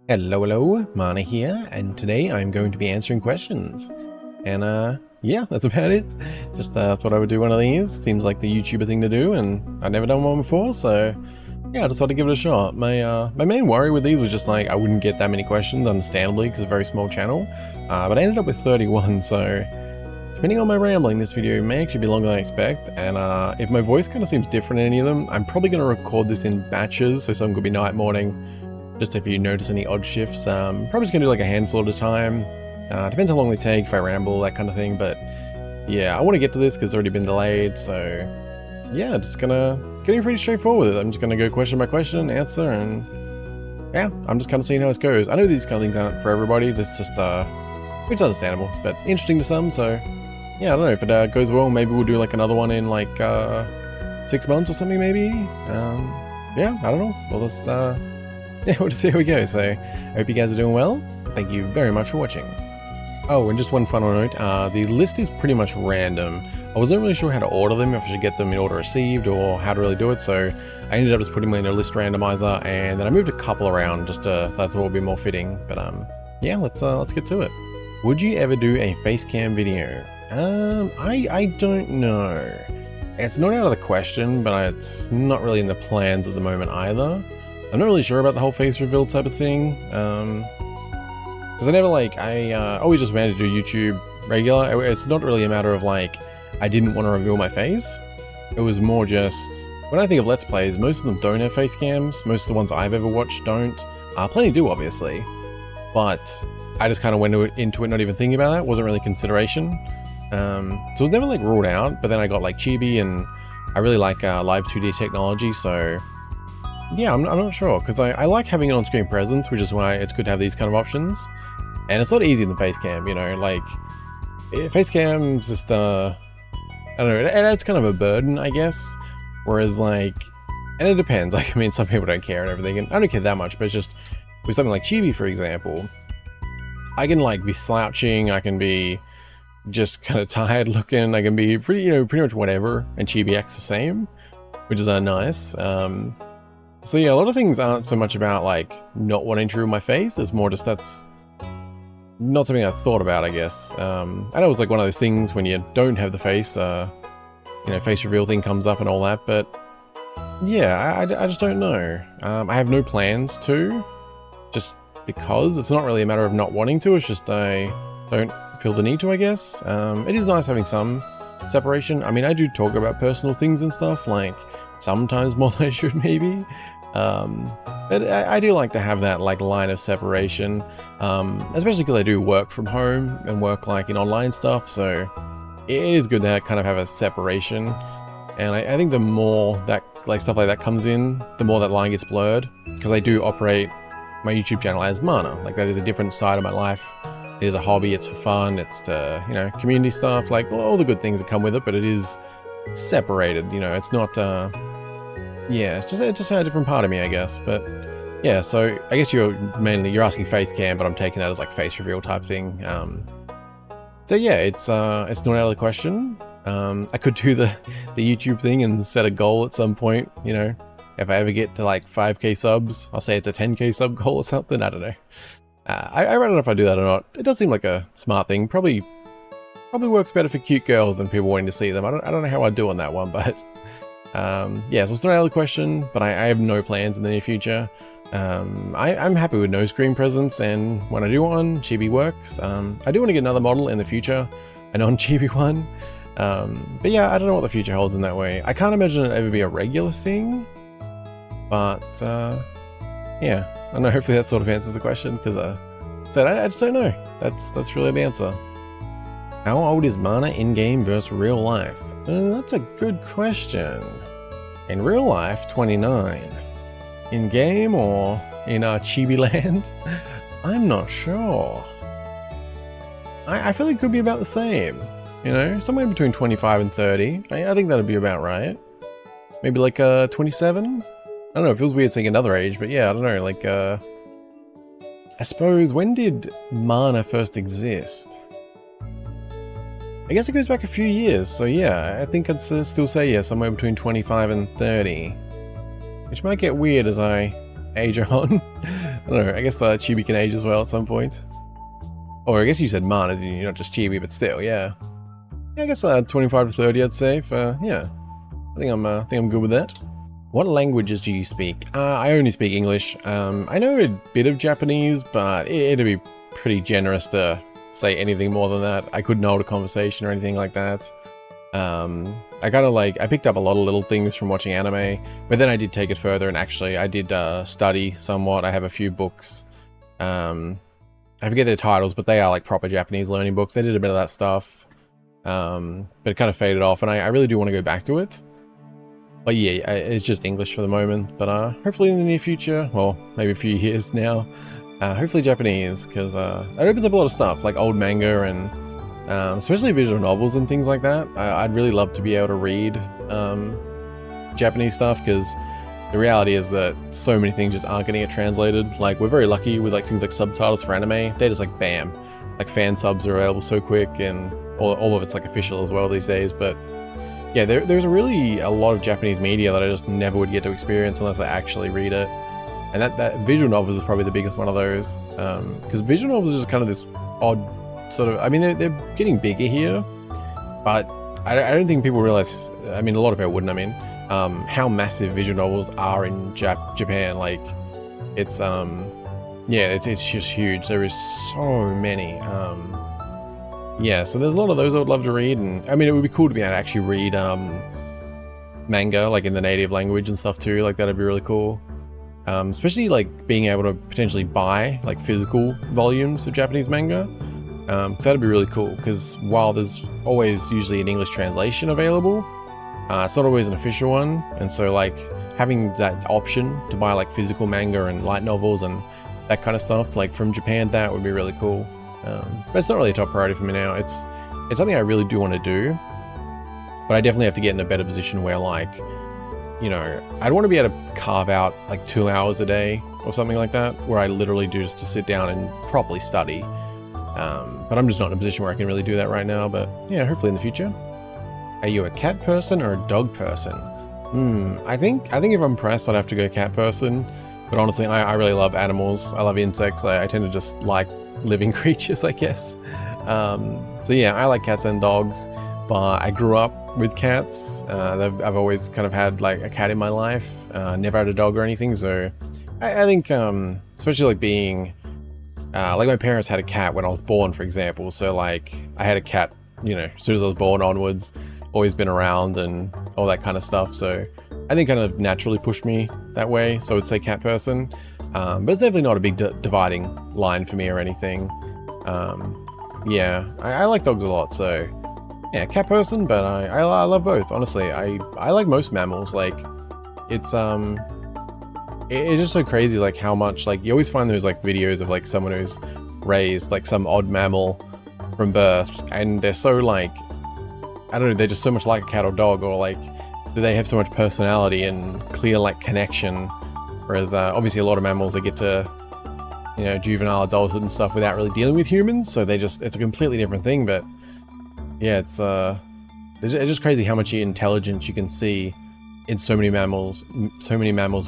Hello, Mana here, and today I'm going to be answering questions. And yeah, that's about it. Just thought I would do one of these. Seems like the YouTuber thing to do, and I've never done one before, so yeah, I decided to give it a shot. My main worry with these was just like I wouldn't get that many questions, understandably, because it's a very small channel. But I ended up with 31, so depending on my rambling, this video may actually be longer than I expect. And if my voice kind of seems different in any of them, I'm probably going to record this in batches, so some could be night, morning. Just if you notice any odd shifts, probably just gonna do like a handful at a time. Depends how long they take, if I ramble, that kind of thing. But yeah, I want to get to this because it's already been delayed. So yeah, just gonna get pretty straightforward with it. I'm just gonna go question by question, answer, and yeah, I'm just kind of seeing how this goes. I know these kind of things aren't for everybody. That's just it's understandable, but interesting to some. So yeah, I don't know if it goes well. Maybe we'll do like another one in like 6 months or something, maybe. Yeah, I don't know. Well, let's yeah, we'll just see how we go. So I hope you guys are doing well. Thank you very much for watching. Oh, and just one final note, the list is pretty much random. I wasn't really sure how to order them, if I should get them in order received or how to really do it, so I ended up just putting them in a list randomizer, and then I moved a couple around just to that thought would be more fitting. But yeah, let's get to it. Would you ever do a face cam video? I don't know. It's not out of the question, but it's not really in the plans at the moment either. I'm not really sure about the whole face reveal type of thing, because I never I always just managed to do YouTube regular. It's not really a matter of like, I didn't want to reveal my face. It was more just, when I think of Let's Plays, most of them don't have face cams. Most of the ones I've ever watched don't. Plenty do, obviously, but I just kind of went into it not even thinking about that. It wasn't really consideration. So it was never like ruled out, but then I got like Chibi, and I really like live 2D technology, so yeah, I'm not sure, because I like having an on-screen presence, which is why it's good to have these kind of options. And it's not easy in the face cam, you know, like, face cam's just, I don't know, it adds kind of a burden, I guess. Whereas like, and it depends, like, I mean, some people don't care and everything, and I don't care that much, but it's just, with something like Chibi, for example, I can like be slouching, I can be just kind of tired looking, I can be pretty, you know, pretty much whatever, and Chibi acts the same, which is nice. So yeah, a lot of things aren't so much about like not wanting to ruin my face. It's more just that's not something I thought about, I guess. I know it's like one of those things when you don't have the face, you know, face reveal thing comes up and all that. But yeah, I just don't know. I have no plans to, just because it's not really a matter of not wanting to. It's just I don't feel the need to, I guess. It is nice having some separation. I mean, I do talk about personal things and stuff, like sometimes more than I should maybe, but I do like to have that like line of separation, especially because I do work from home and work like in online stuff, so it is good to kind of have a separation. And I think the more that like stuff like that comes in, the more that line gets blurred, because I do operate my YouTube channel as Mana. Like, that is a different side of my life. It is a hobby, it's for fun, it's to, you know, community stuff, like all the good things that come with it, but it is separated, you know, it's not yeah, it's just a different part of me, I guess. But yeah, so I guess you're asking face cam, but I'm taking that as like face reveal type thing. So yeah, it's not out of the question. I could do the YouTube thing and set a goal at some point, you know, if I ever get to like 5k subs, I'll say it's a 10k sub goal or something, I don't know. I don't know if I do that or not. It does seem like a smart thing. Probably works better for cute girls than people wanting to see them. I don't know how I'd do on that one, but yeah, so it's not out of the question, but I have no plans in the near future. I'm happy with no screen presence, and when I do one, Chibi works. I do want to get another model in the future, a non-Chibi one. But yeah, I don't know what the future holds in that way. I can't imagine it ever be a regular thing, but yeah, I don't know, hopefully that sort of answers the question, because I just don't know. That's really the answer. How old is Mana in-game versus real life? That's a good question. In real life, 29. In-game or in Chibi land? I'm not sure. I feel it could be about the same. You know, somewhere between 25 and 30. I think that'd be about right. Maybe like 27? I don't know, it feels weird saying another age, but yeah, I don't know, like I suppose, when did Mana first exist? I guess it goes back a few years, so yeah, I think I'd still say yeah, somewhere between 25 and 30. Which might get weird as I age on. I don't know, I guess Chibi can age as well at some point. Or I guess you said Mana, didn't you? Not just Chibi, but still, yeah. Yeah, I guess 25 to 30, I'd say. Yeah, I think I'm good with that. What languages do you speak? I only speak English. I know a bit of Japanese, but it'd be pretty generous to say anything more than that. I couldn't hold a conversation or anything like that. I kind of I picked up a lot of little things from watching anime, but then I did take it further and actually I did study somewhat. I have a few books. I forget their titles, but they are like proper Japanese learning books. They did a bit of that stuff, but it kind of faded off, and I really do want to go back to it. But yeah, it's just English for the moment, but hopefully in the near future, well, maybe a few years now, hopefully Japanese, because it opens up a lot of stuff, like old manga and especially visual novels and things like that. I'd really love to be able to read Japanese stuff, because the reality is that so many things just aren't getting it translated. Like, we're very lucky with like things like subtitles for anime. They're just like bam, like fan subs are available so quick, and all of it's like official as well these days. But yeah, there's really a lot of Japanese media that I just never would get to experience unless I actually read it. And that visual novels is probably the biggest one of those, because visual novels is just kind of this odd sort of, I mean, they're getting bigger here, but I don't think people realize, I mean, a lot of people wouldn't, I mean, how massive visual novels are in Japan. Like, it's yeah, it's just huge. There is so many. Yeah, so there's a lot of those I would love to read, and I mean, it would be cool to be able to actually read manga like in the native language and stuff too. Like, that'd be really cool. Especially like being able to potentially buy like physical volumes of Japanese manga. Because that'd be really cool, because while there's always usually an English translation available, it's not always an official one, and so like having that option to buy like physical manga and light novels and that kind of stuff like from Japan, that would be really cool. But it's not really a top priority for me now. It's something I really do want to do, but I definitely have to get in a better position where, like, you know, I'd want to be able to carve out like 2 hours a day or something like that, where I literally do just to sit down and properly study. But I'm just not in a position where I can really do that right now, but yeah, hopefully in the future. Are you a cat person or a dog person? I think if I'm pressed, I'd have to go cat person, but honestly, I really love animals. I love insects. I tend to just like living creatures, I guess. So yeah, I like cats and dogs, but I grew up with cats. I've always kind of had like a cat in my life, never had a dog or anything, so I think, especially like being, like my parents had a cat when I was born, for example, so like I had a cat, you know, as soon as I was born onwards, always been around and all that kind of stuff, so I think kind of naturally pushed me that way, so I would say cat person, but it's definitely not a big dividing line for me or anything. Yeah, I like dogs a lot, so yeah, cat person, but I love both, honestly. I like most mammals. Like, it's just so crazy, like how much, like, you always find those like videos of like someone who's raised like some odd mammal from birth, and they're so like, I don't know, they're just so much like a cat or dog, or like they have so much personality and clear like connection, whereas obviously a lot of mammals, they get to, you know, juvenile adulthood and stuff without really dealing with humans, so it's a completely different thing. But yeah, it's just crazy how much intelligence you can see in so many mammals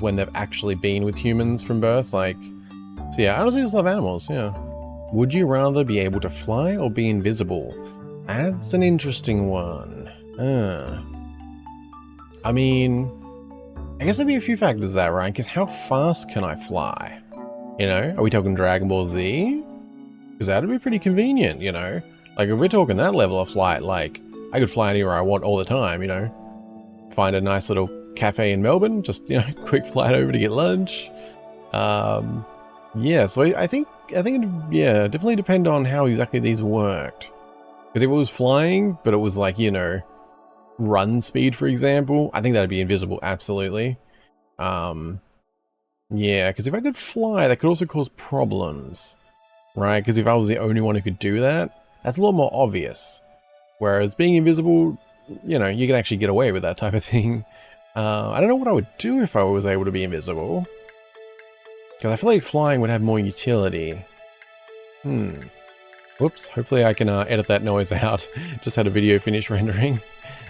when they've actually been with humans from birth. Like, so yeah, I honestly just love animals. Yeah. Would you rather be able to fly or be invisible? That's an interesting one. I mean, I guess there'd be a few factors to that, right? Because how fast can I fly? You know, are we talking Dragon Ball Z? Because that'd be pretty convenient, you know? Like, if we're talking that level of flight, like, I could fly anywhere I want all the time, you know? Find a nice little cafe in Melbourne, just, you know, quick flight over to get lunch. Yeah, so I think it'd, yeah, definitely depend on how exactly these worked. Because if it was flying, but it was like, you know, run speed, for example, I think that'd be invisible, absolutely. Yeah, because if I could fly, that could also cause problems, right? Because if I was the only one who could do that, that's a lot more obvious. Whereas being invisible, you know, you can actually get away with that type of thing. I don't know what I would do if I was able to be invisible, because I feel like flying would have more utility. Whoops, hopefully I can edit that noise out. Just had a video finish rendering.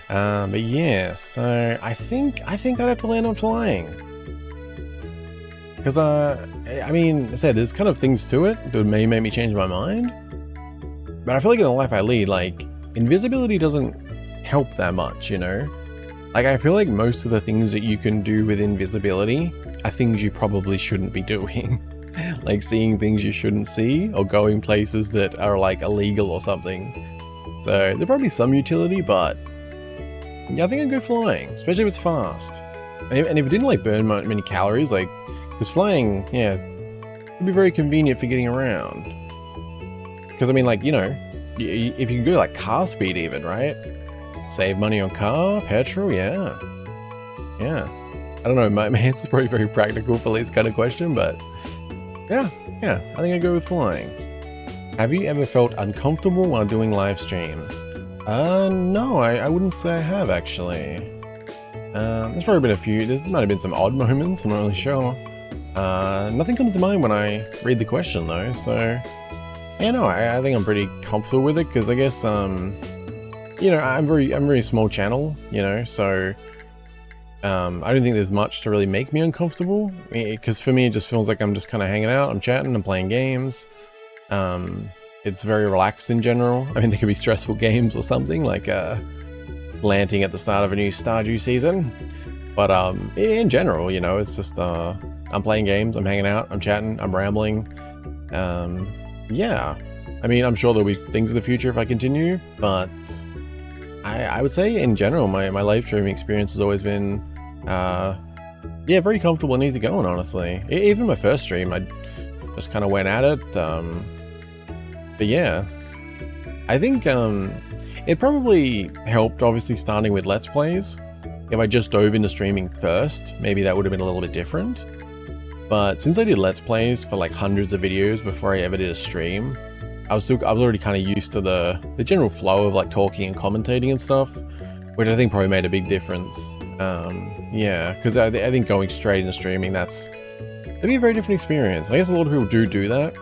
But yeah, so I think I'd have to land on flying. Because, I mean, I said, there's kind of things to it that may make me change my mind. But I feel like in the life I lead, like, invisibility doesn't help that much, you know? Like, I feel like most of the things that you can do with invisibility are things you probably shouldn't be doing. Like seeing things you shouldn't see, or going places that are, like, illegal or something. So, there'd probably be some utility, but yeah, I think I'd go flying, especially if it's fast. And if it didn't, like, burn many calories, like, because flying, yeah, it'd be very convenient for getting around. Because, I mean, like, you know, if you can go, like, car speed even, right? Save money on car, petrol, yeah. Yeah. I don't know, my answer's probably very practical for this kind of question, but yeah, I think I'd go with flying. Have you ever felt uncomfortable while doing live streams? No, I wouldn't say I have, actually. There's probably been a few, there might have been some odd moments, I'm not really sure. Nothing comes to mind when I read the question though, so yeah, no, I think I'm pretty comfortable with it, because I guess, you know, I'm very small channel, you know, so I don't think there's much to really make me uncomfortable, because for me it just feels like I'm just kind of hanging out, I'm chatting, I'm playing games. It's very relaxed in general. I mean, there could be stressful games or something, like landing at the start of a new Stardew season, but in general, you know, it's just I'm playing games, I'm hanging out, I'm chatting, I'm rambling. Yeah, I mean, I'm sure there'll be things in the future if I continue, but I would say in general, my live streaming experience has always been, yeah, very comfortable and easy going, honestly. Even my first stream, I just kind of went at it. But yeah, I think it probably helped, obviously, starting with Let's Plays. If I just dove into streaming first, maybe that would have been a little bit different. But since I did Let's Plays for like hundreds of videos before I ever did a stream, I was already kind of used to the general flow of like talking and commentating and stuff, which I think probably made a big difference. Yeah, because I think going straight into streaming, that'd be a very different experience. I guess a lot of people do that,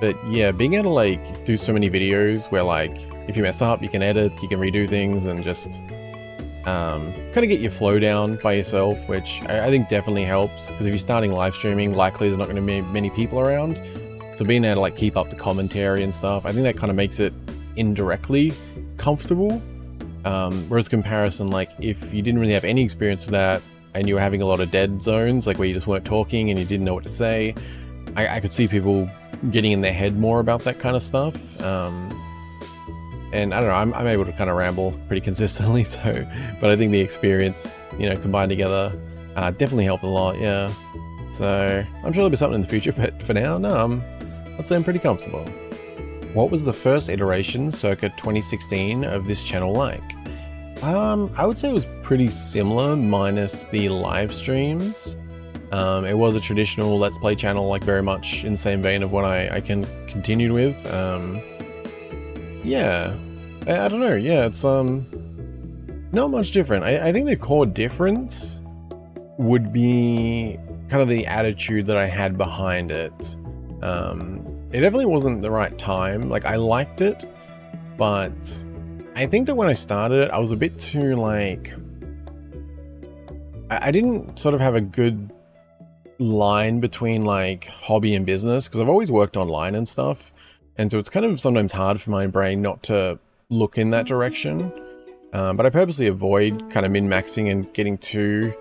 but yeah, being able to like do so many videos where like if you mess up, you can edit, you can redo things, and just kind of get your flow down by yourself, which I think definitely helps, because if you're starting live streaming, likely there's not going to be many people around. So being able to like keep up the commentary and stuff, I think that kind of makes it indirectly comfortable. Whereas comparison, like if you didn't really have any experience with that and you were having a lot of dead zones, like where you just weren't talking and you didn't know what to say, I could see people getting in their head more about that kind of stuff. And I don't know, I'm able to kind of ramble pretty consistently, so, but I think the experience, you know, combined together, definitely helped a lot, yeah. So I'm sure there'll be something in the future, but for now, no, I'd say I'm pretty comfortable. What was the first iteration, circa 2016, of this channel like? I would say it was pretty similar, minus the live streams. It was a traditional Let's Play channel, like very much in the same vein of what I can continue with. Yeah, I don't know, yeah, it's not much different. I think the core difference would be kind of the attitude that I had behind it. It definitely wasn't the right time. Like, I liked it, but I think that when I started it, I was a bit too like, I didn't sort of have a good line between like hobby and business, because I've always worked online and stuff, and so it's kind of sometimes hard for my brain not to look in that direction. But I purposely avoid kind of min-maxing and getting too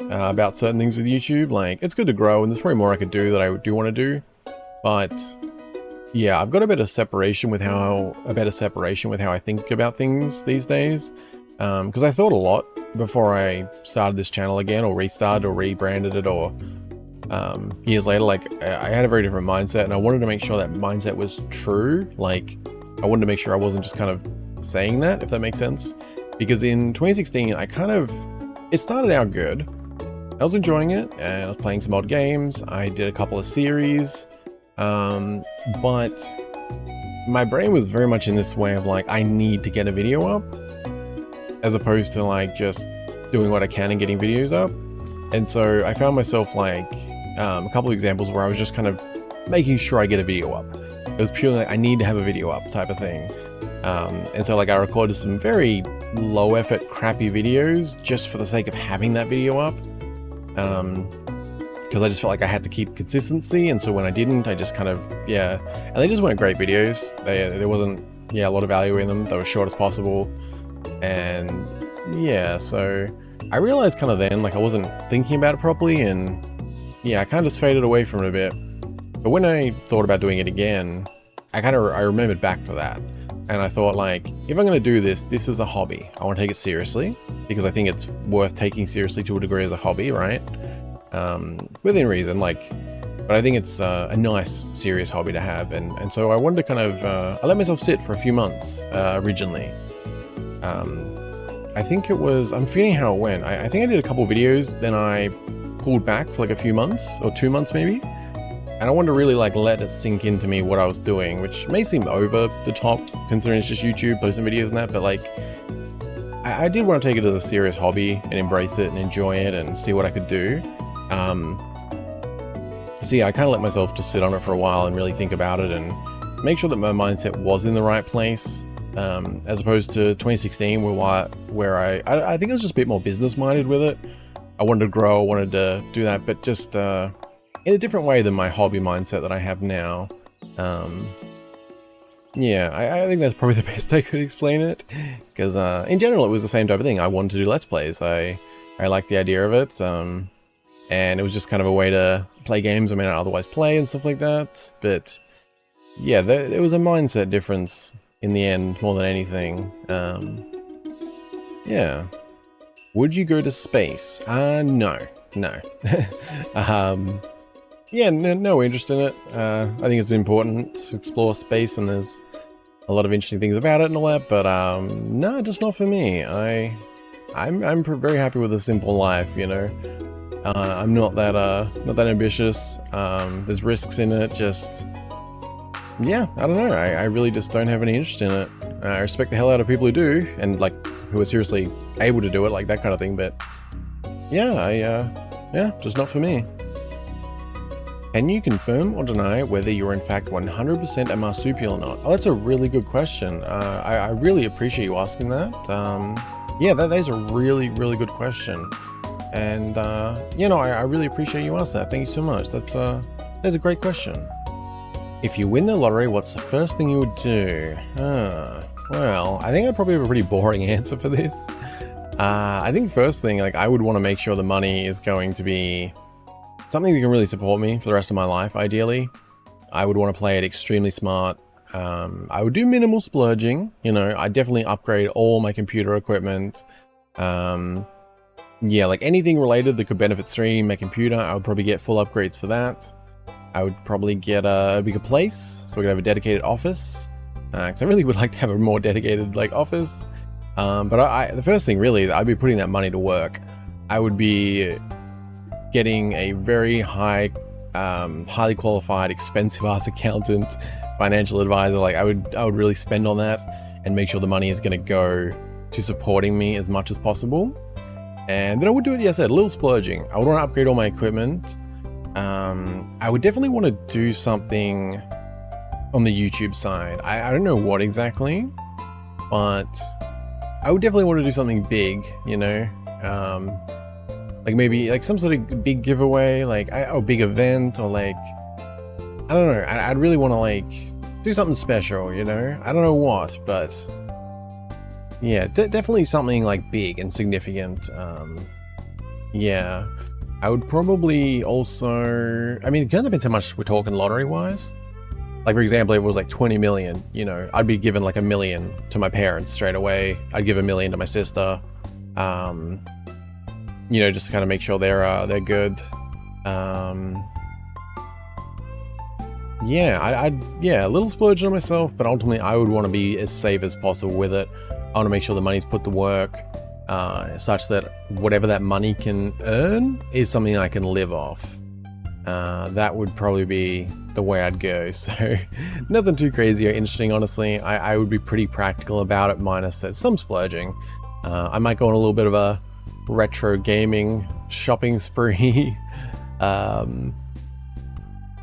about certain things with YouTube. Like, it's good to grow, and there's probably more I could do that I do want to do, but yeah, I've got a better separation with how I think about things these days. Because I thought a lot before I started this channel again, or restarted, or rebranded it, or years later. Like, I had a very different mindset, and I wanted to make sure that mindset was true. Like, I wanted to make sure I wasn't just kind of saying that, if that makes sense. Because in 2016, it started out good. I was enjoying it, and I was playing some odd games. I did a couple of series, but my brain was very much in this way of like, I need to get a video up, as opposed to like just doing what I can and getting videos up. And so I found myself like a couple of examples where I was just kind of making sure I get a video up. It was purely like, I need to have a video up type of thing. And so like I recorded some very low effort, crappy videos just for the sake of having that video up. because I just felt like I had to keep consistency, and so when I didn't, I just kind of, yeah, and they just weren't great videos. There wasn't, yeah, a lot of value in them. They were short as possible, and yeah, so I realized kind of then, like, I wasn't thinking about it properly, and yeah, I kind of just faded away from it a bit. But when I thought about doing it again, I remembered back to that, and I thought, like, if I'm going to do this, this is a hobby. I want to take it seriously, because I think it's worth taking seriously to a degree as a hobby, right? Within reason, like, but I think it's a nice, serious hobby to have, and so I wanted to kind of, I let myself sit for a few months, originally. I think it was, I'm forgetting how it went. I think I did a couple videos, then I pulled back for like a few months, or 2 months maybe, and I wanted to really like let it sink into me what I was doing, which may seem over the top, considering it's just YouTube, posting videos and that, but like, I did want to take it as a serious hobby, and embrace it, and enjoy it, and see what I could do. So yeah, I kind of let myself just sit on it for a while and really think about it and make sure that my mindset was in the right place, as opposed to 2016 where I think I was just a bit more business minded with it. I wanted to grow, I wanted to do that, but just in a different way than my hobby mindset that I have now. Yeah, I think that's probably the best I could explain it, because in general it was the same type of thing. I wanted to do Let's Plays. I liked the idea of it, and it was just kind of a way to play games I may not otherwise play and stuff like that. But yeah, there was a mindset difference in the end more than anything. Yeah. Would you go to space? No. Yeah, no interest in it. I think it's important to explore space, and there's a lot of interesting things about it and all that, but no, just not for me. I'm very happy with a simple life, you know. I'm not that ambitious. There's risks in it, just, yeah, I don't know. I really just don't have any interest in it. I respect the hell out of people who do, and like, who are seriously able to do it, like that kind of thing, but yeah, yeah, just not for me. Can you confirm or deny whether you're in fact 100% a marsupial or not? Oh, that's a really good question. I really appreciate you asking that. Yeah, that is a really, really good question. And, you know, I really appreciate you asking that. Thank you so much. That's a great question. If you win the lottery, what's the first thing you would do? Well, I think I'd probably have a pretty boring answer for this. I think first thing, like, I would want to make sure the money is going to be something that can really support me for the rest of my life, ideally. I would want to play it extremely smart. I would do minimal splurging, you know. I'd definitely upgrade all my computer equipment. Yeah, like anything related that could benefit stream, my computer, I would probably get full upgrades for that. I would probably get a bigger place, so we could have a dedicated office. Because I really would like to have a more dedicated, like, office. But the first thing, really, I'd be putting that money to work. I would be getting a very highly qualified, expensive-ass accountant, financial advisor. Like, I would really spend on that and make sure the money is going to go to supporting me as much as possible. And then I would do it, yes, I said, a little splurging. I would want to upgrade all my equipment. I would definitely want to do something on the YouTube side. I don't know what exactly, but I would definitely want to do something big, you know? Like maybe like some sort of big giveaway, like a big event, or like, I don't know. I'd really want to like do something special, you know? I don't know what, but yeah, definitely something like big and significant. Yeah, I would probably also, I mean, it kind of depends how much we're talking lottery wise. Like, for example, if it was like 20 million, you know, I'd be giving like $1 million to my parents straight away. I'd give $1 million to my sister. You know, just to kind of make sure they're good. Yeah, yeah, a little splurge on myself, but ultimately I would want to be as safe as possible with it. I want to make sure the money's put to work, such that whatever that money can earn is something I can live off. That would probably be the way I'd go. So nothing too crazy or interesting, honestly. I would be pretty practical about it, minus some splurging. I might go on a little bit of a retro gaming shopping spree.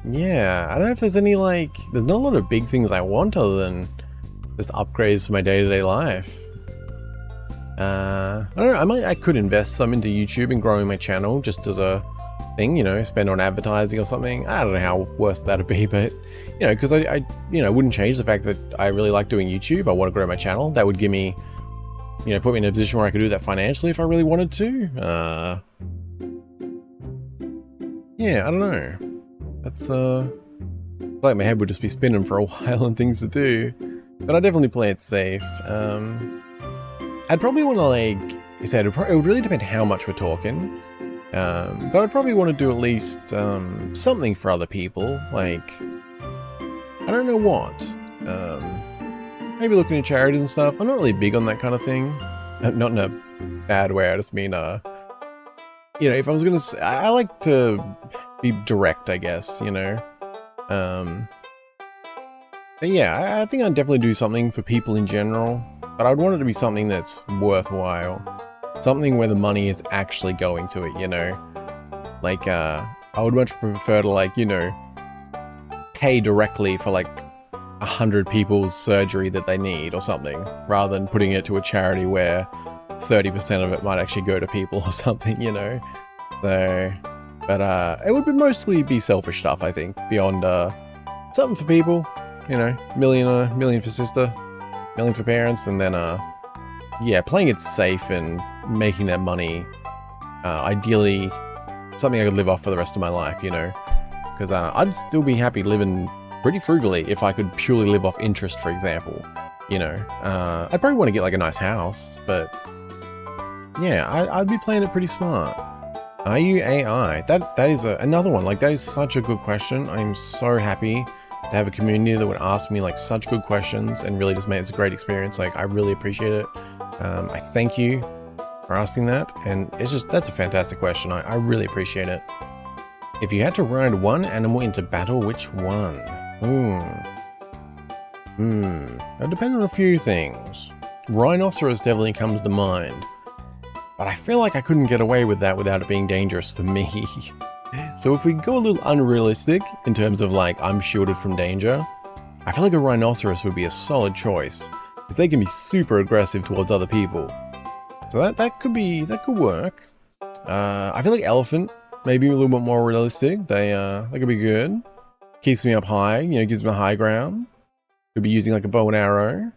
Yeah, I don't know if there's any, like, there's not a lot of big things I want other than just upgrades to my day-to-day life. I don't know, I could invest some into YouTube and growing my channel just as a thing, you know, spend on advertising or something. I don't know how worth that'd be, but you know, because I you know, wouldn't change the fact that I really like doing YouTube. I want to grow my channel. That would give me, you know, put me in a position where I could do that financially if I really wanted to. Yeah, I don't know. That's like my head would just be spinning for a while and things to do. But I definitely play it safe. I'd probably want to, like I said, it would really depend how much we're talking. But I'd probably want to do at least something for other people. Like, I don't know what. Maybe looking at charities and stuff. I'm not really big on that kind of thing. Not in a bad way. I just mean, you know, if I was gonna say, I like to be direct, I guess, you know. But yeah, I think I'd definitely do something for people in general, but I'd want it to be something that's worthwhile. Something where the money is actually going to it, you know. Like, I would much prefer to, like, you know, pay directly for like 100 people's surgery that they need or something, rather than putting it to a charity where 30% of it might actually go to people or something, you know. So, but it would mostly be selfish stuff, I think, beyond something for people, you know, million for sister, million for parents, and then yeah, playing it safe and making that money, ideally something I could live off for the rest of my life, you know, because I'd still be happy living pretty frugally if I could purely live off interest, for example, you know. I'd probably want to get like a nice house, but yeah, I'd be playing it pretty smart. Are you AI? That is another one. Like, that is such a good question. I'm so happy to have a community that would ask me like such good questions and really just make this a great experience. Like, I really appreciate it. I thank you for asking that, and it's just, that's a fantastic question. I really appreciate it. If you had to ride one animal into battle, which one? It depends on a few things. Rhinoceros definitely comes to mind, but I feel like I couldn't get away with that without it being dangerous for me. So if we go a little unrealistic in terms of like, I'm shielded from danger, I feel like a rhinoceros would be a solid choice, because they can be super aggressive towards other people. So that could work. I feel like elephant, maybe a little bit more realistic. They could be good. Keeps me up high, you know, gives me a high ground. Could be using like a bow and arrow,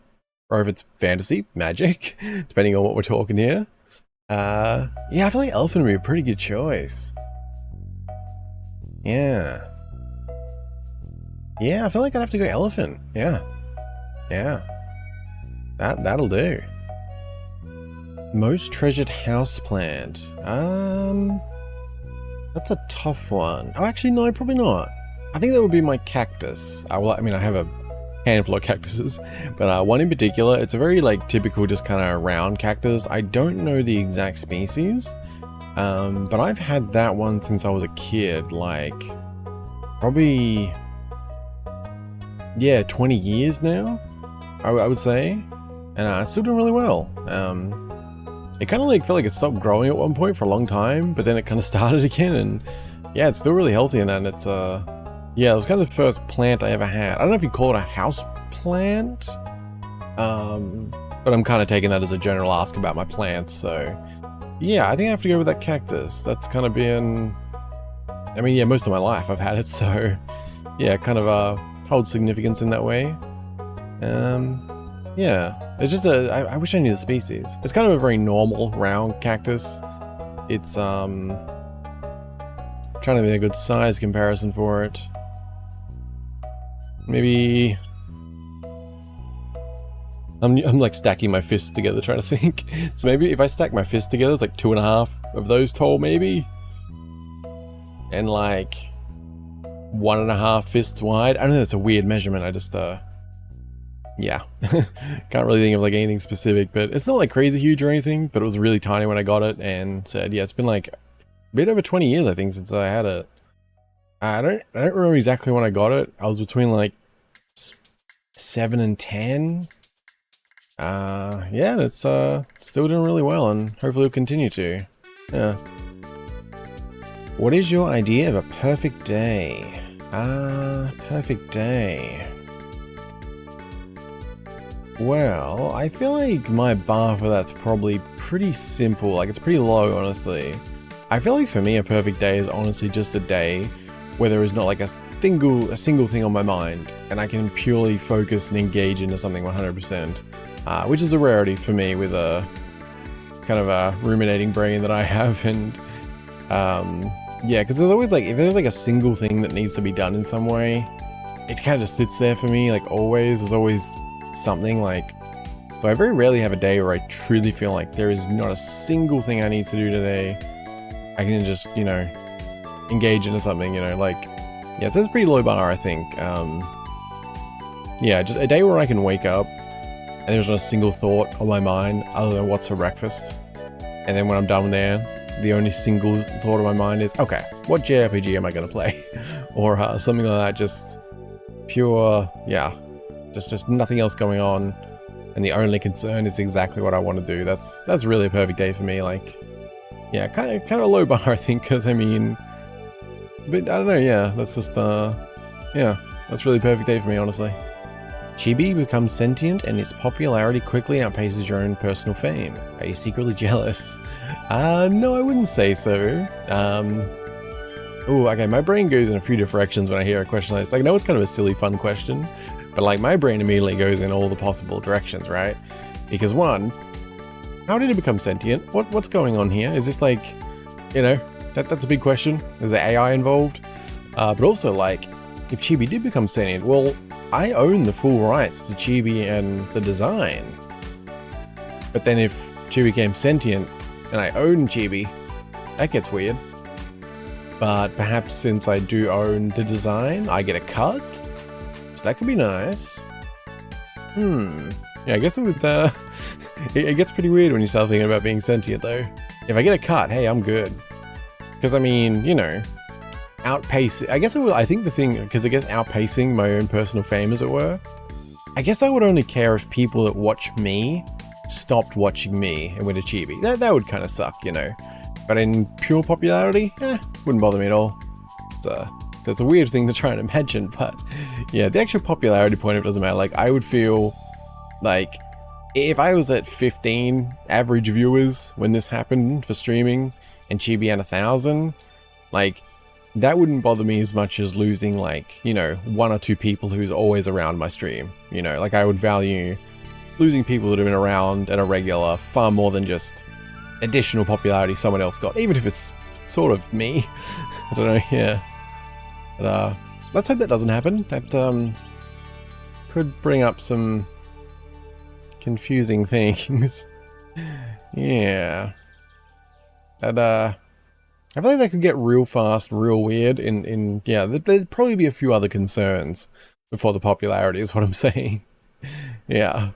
or if it's fantasy, magic, depending on what we're talking here. Yeah, I feel like elephant would be a pretty good choice. Yeah. Yeah, I feel like I'd have to go elephant. Yeah. Yeah. That'll do. Most treasured houseplant. That's a tough one. Oh, actually, no, probably not. I think that would be my cactus. I mean, I have a handful of cactuses, but one in particular, it's a very like typical, just kind of round cactus. I don't know the exact species, but I've had that one since I was a kid, like probably, yeah, 20 years now, I would say, and it's still doing really well. It kind of like felt like it stopped growing at one point for a long time, but then it kind of started again, and yeah, it's still really healthy in that, and it's yeah, it was kind of the first plant I ever had. I don't know if you call it a house plant, but I'm kind of taking that as a general ask about my plants, so yeah, I think I have to go with that cactus. That's kind of been, I mean, yeah, most of my life I've had it, so yeah, kind of holds significance in that way. Yeah, it's just I wish I knew the species. It's kind of a very normal round cactus. It's trying to be a good size comparison for it. Maybe I'm like stacking my fists together trying to think. So maybe if I stack my fists together, it's like 2.5 of those tall maybe, and like 1.5 fists wide. I don't know, that's a weird measurement. I just yeah, can't really think of like anything specific, but it's not like crazy huge or anything, but it was really tiny when I got it, and said, yeah, it's been like a bit over 20 years, I think, since I had it. I don't remember exactly when I got it. I was between like 7 and 10. Yeah, it's still doing really well, and hopefully it'll continue to. Yeah. What is your idea of a perfect day? Perfect day. Well, I feel like my bar for that's probably pretty simple. Like, it's pretty low, honestly. I feel like for me, a perfect day is honestly just a day where there is not like a single thing on my mind, and I can purely focus and engage into something 100%, which is a rarity for me with a kind of a ruminating brain that I have. And yeah, because there's always like, if there's like a single thing that needs to be done in some way, it kind of just sits there for me. Like always, there's always something like, so I very rarely have a day where I truly feel like there is not a single thing I need to do today. I can just, you know, engage into something, you know, like, yeah, so it's a pretty low bar, I think. Yeah, just a day where I can wake up and there's not a single thought on my mind other than what's for breakfast. And then when I'm done there, the only single thought on my mind is, okay, what JRPG am I going to play? Or something like that, just pure, yeah, just nothing else going on. And the only concern is exactly what I want to do. That's really a perfect day for me. Like, yeah, kind of a low bar, I think, because I mean, but I don't know, yeah, that's just, yeah, that's really a perfect day for me, honestly. Chibi becomes sentient and its popularity quickly outpaces your own personal fame. Are you secretly jealous? No, I wouldn't say so. Oh, okay, my brain goes in a few different directions when I hear a question like this. Like, I know it's kind of a silly, fun question, but like my brain immediately goes in all the possible directions, right? Because one, how did it become sentient? What's going on here? Is this like, you know, that's a big question. Is there AI involved? But also, like, if Chibi did become sentient, well, I own the full rights to Chibi and the design. But then if Chibi became sentient and I own Chibi, that gets weird. But perhaps since I do own the design, I get a cut? So that could be nice. Yeah, I guess it would, it gets pretty weird when you start thinking about being sentient though. If I get a cut, hey, I'm good. Because I mean, you know, outpace, I guess it will, I think the thing, because I guess outpacing my own personal fame, as it were, I guess I would only care if people that watch me stopped watching me and went to Chibi. That would kind of suck, you know. But in pure popularity, wouldn't bother me at all. It's a weird thing to try and imagine, but yeah, the actual popularity point of it doesn't matter. Like, I would feel like if I was at 15 average viewers when this happened for streaming and Chibi had 1,000, like, that wouldn't bother me as much as losing, like, you know, 1 or 2 people who's always around my stream. You know, like, I would value losing people that have been around and are regular far more than just additional popularity someone else got, even if it's sort of me. I don't know, yeah. But let's hope that doesn't happen. That could bring up some confusing things. Yeah. And I feel like that could get real fast, real weird yeah, there'd probably be a few other concerns before the popularity is what I'm saying. Yeah.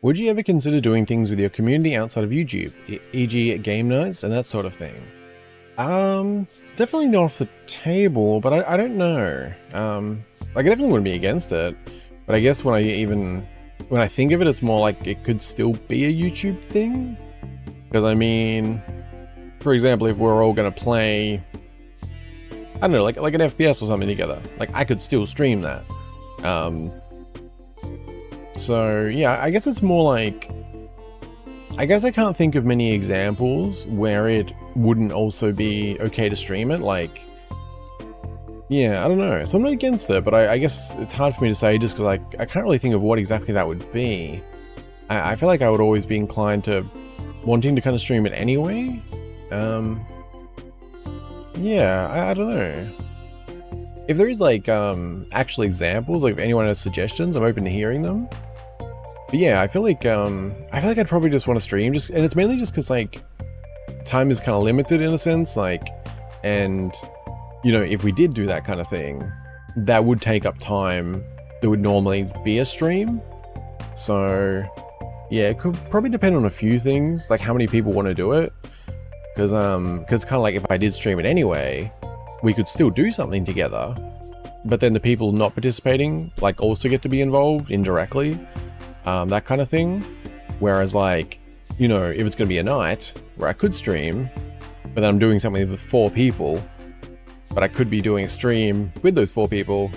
Would you ever consider doing things with your community outside of YouTube, e.g. game nights and that sort of thing? It's definitely not off the table, but I don't know. Like, I definitely wouldn't be against it, but I guess when I think of it, it's more like it could still be a YouTube thing. Because I mean, for example, if we're all gonna play, I don't know, like an FPS or something together, like I could still stream that. So yeah, I guess it's more like, I guess I can't think of many examples where it wouldn't also be okay to stream it. Like, yeah, I don't know. So I'm not against it, but I guess it's hard for me to say just because I can't really think of what exactly that would be. I feel like I would always be inclined to wanting to kind of stream it anyway. Yeah, I don't know. If there is like actual examples, like if anyone has suggestions, I'm open to hearing them. But yeah, I feel like I'd probably just want to stream, and it's mainly just because like time is kind of limited in a sense, like, and you know, if we did do that kind of thing, that would take up time that would normally be a stream. So yeah, it could probably depend on a few things, like how many people want to do it, because kind of like if I did stream it anyway, we could still do something together, but then the people not participating like also get to be involved indirectly. That kind of thing. Whereas like, you know, if it's going to be a night where I could stream, but then I'm doing something with 4 people, but I could be doing a stream with those 4 people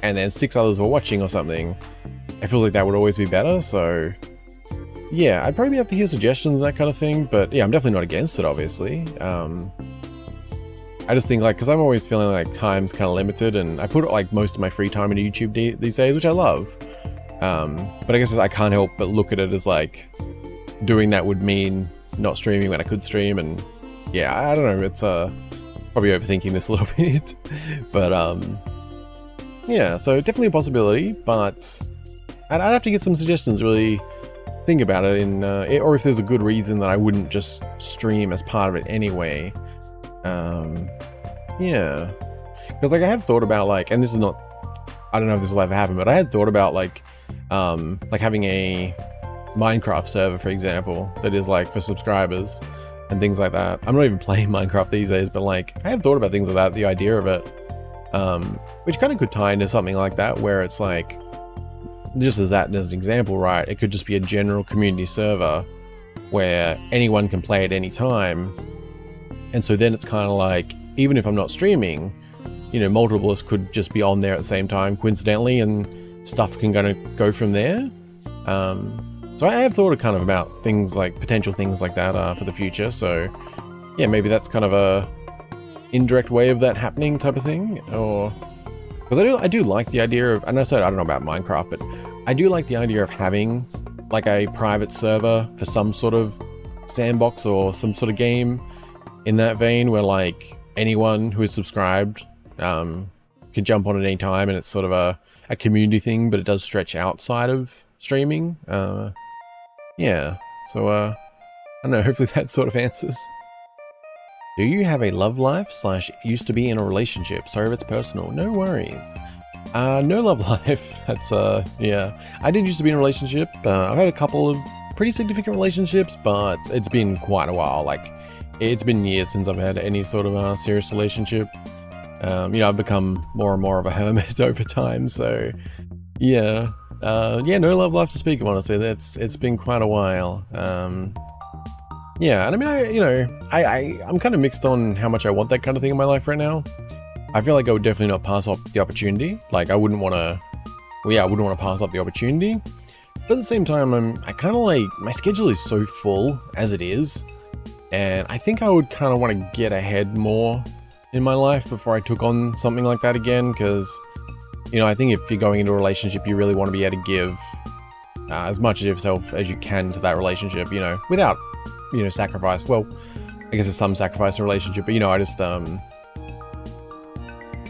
and then 6 others were watching or something, it feels like that would always be better. So yeah, I'd probably have to hear suggestions and that kind of thing, but yeah, I'm definitely not against it, obviously. I just think, like, because I'm always feeling like time's kind of limited, and I put like most of my free time into YouTube these days, which I love. But I guess I can't help but look at it as like doing that would mean not streaming when I could stream, and yeah, I don't know, it's probably overthinking this a little bit, but yeah, so definitely a possibility, but I'd have to get some suggestions, really think about it, or if there's a good reason that I wouldn't just stream as part of it anyway. Yeah, because like I have thought about like, and this is not, I don't know if this will ever happen, but I had thought about like having a Minecraft server, for example, that is like for subscribers and things like that. I'm not even playing Minecraft these days, but like I have thought about things like that, the idea of it, which kind of could tie into something like that, where it's like, just as an example, right? It could just be a general community server where anyone can play at any time. And so then it's kind of like, even if I'm not streaming, you know, multiple of us could just be on there at the same time, coincidentally, and stuff can go from there. So I have thought of kind of about things like, potential things like that for the future. So yeah, maybe that's kind of a indirect way of that happening type of thing. Or, because I do like the idea of, and I said I don't know about Minecraft, but I do like the idea of having like a private server for some sort of sandbox or some sort of game in that vein, where like anyone who is subscribed could jump on at any time, and it's sort of a community thing, but it does stretch outside of streaming. Yeah, so I don't know, hopefully that sort of answers. Do you have a love life / used to be in a relationship? Sorry if it's personal. No worries. No love life. That's yeah, I did used to be in a relationship. I've had a couple of pretty significant relationships, but it's been quite a while. Like, it's been years since I've had any sort of serious relationship. You know, I've become more and more of a hermit over time, so yeah. Yeah, no love life to speak of, honestly. It's been quite a while. Yeah, and I mean, I'm kind of mixed on how much I want that kind of thing in my life right now. I feel like I would definitely not pass up the opportunity. Like, I wouldn't want to, well, yeah, I wouldn't want to pass up the opportunity. But at the same time, I kind of like, my schedule is so full as it is, and I think I would kind of want to get ahead more in my life before I took on something like that again, because, you know, I think if you're going into a relationship, you really want to be able to give as much of yourself as you can to that relationship, you know, without, you know, sacrifice. Well, I guess there's some sacrifice in a relationship, but, you know, I just, I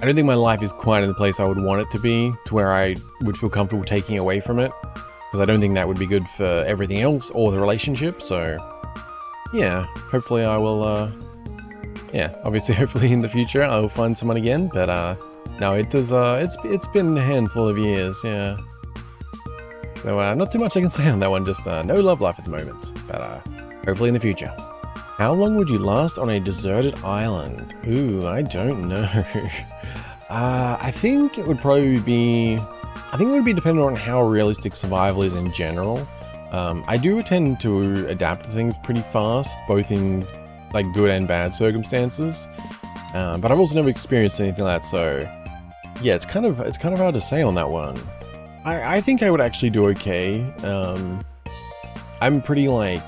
don't think my life is quite in the place I would want it to be, to where I would feel comfortable taking away from it, because I don't think that would be good for everything else or the relationship. So yeah, hopefully I will, yeah, obviously, hopefully in the future I will find someone again, but no, it does, it's been a handful of years, yeah. So not too much I can say on that one, just no love life at the moment, but hopefully in the future. How long would you last on a deserted island? Ooh, I don't know. I think it would probably be, I think it would be dependent on how realistic survival is in general. I do tend to adapt to things pretty fast, both in like good and bad circumstances. But I've also never experienced anything like that, so yeah, it's kind of hard to say on that one. I think I would actually do okay. I'm pretty like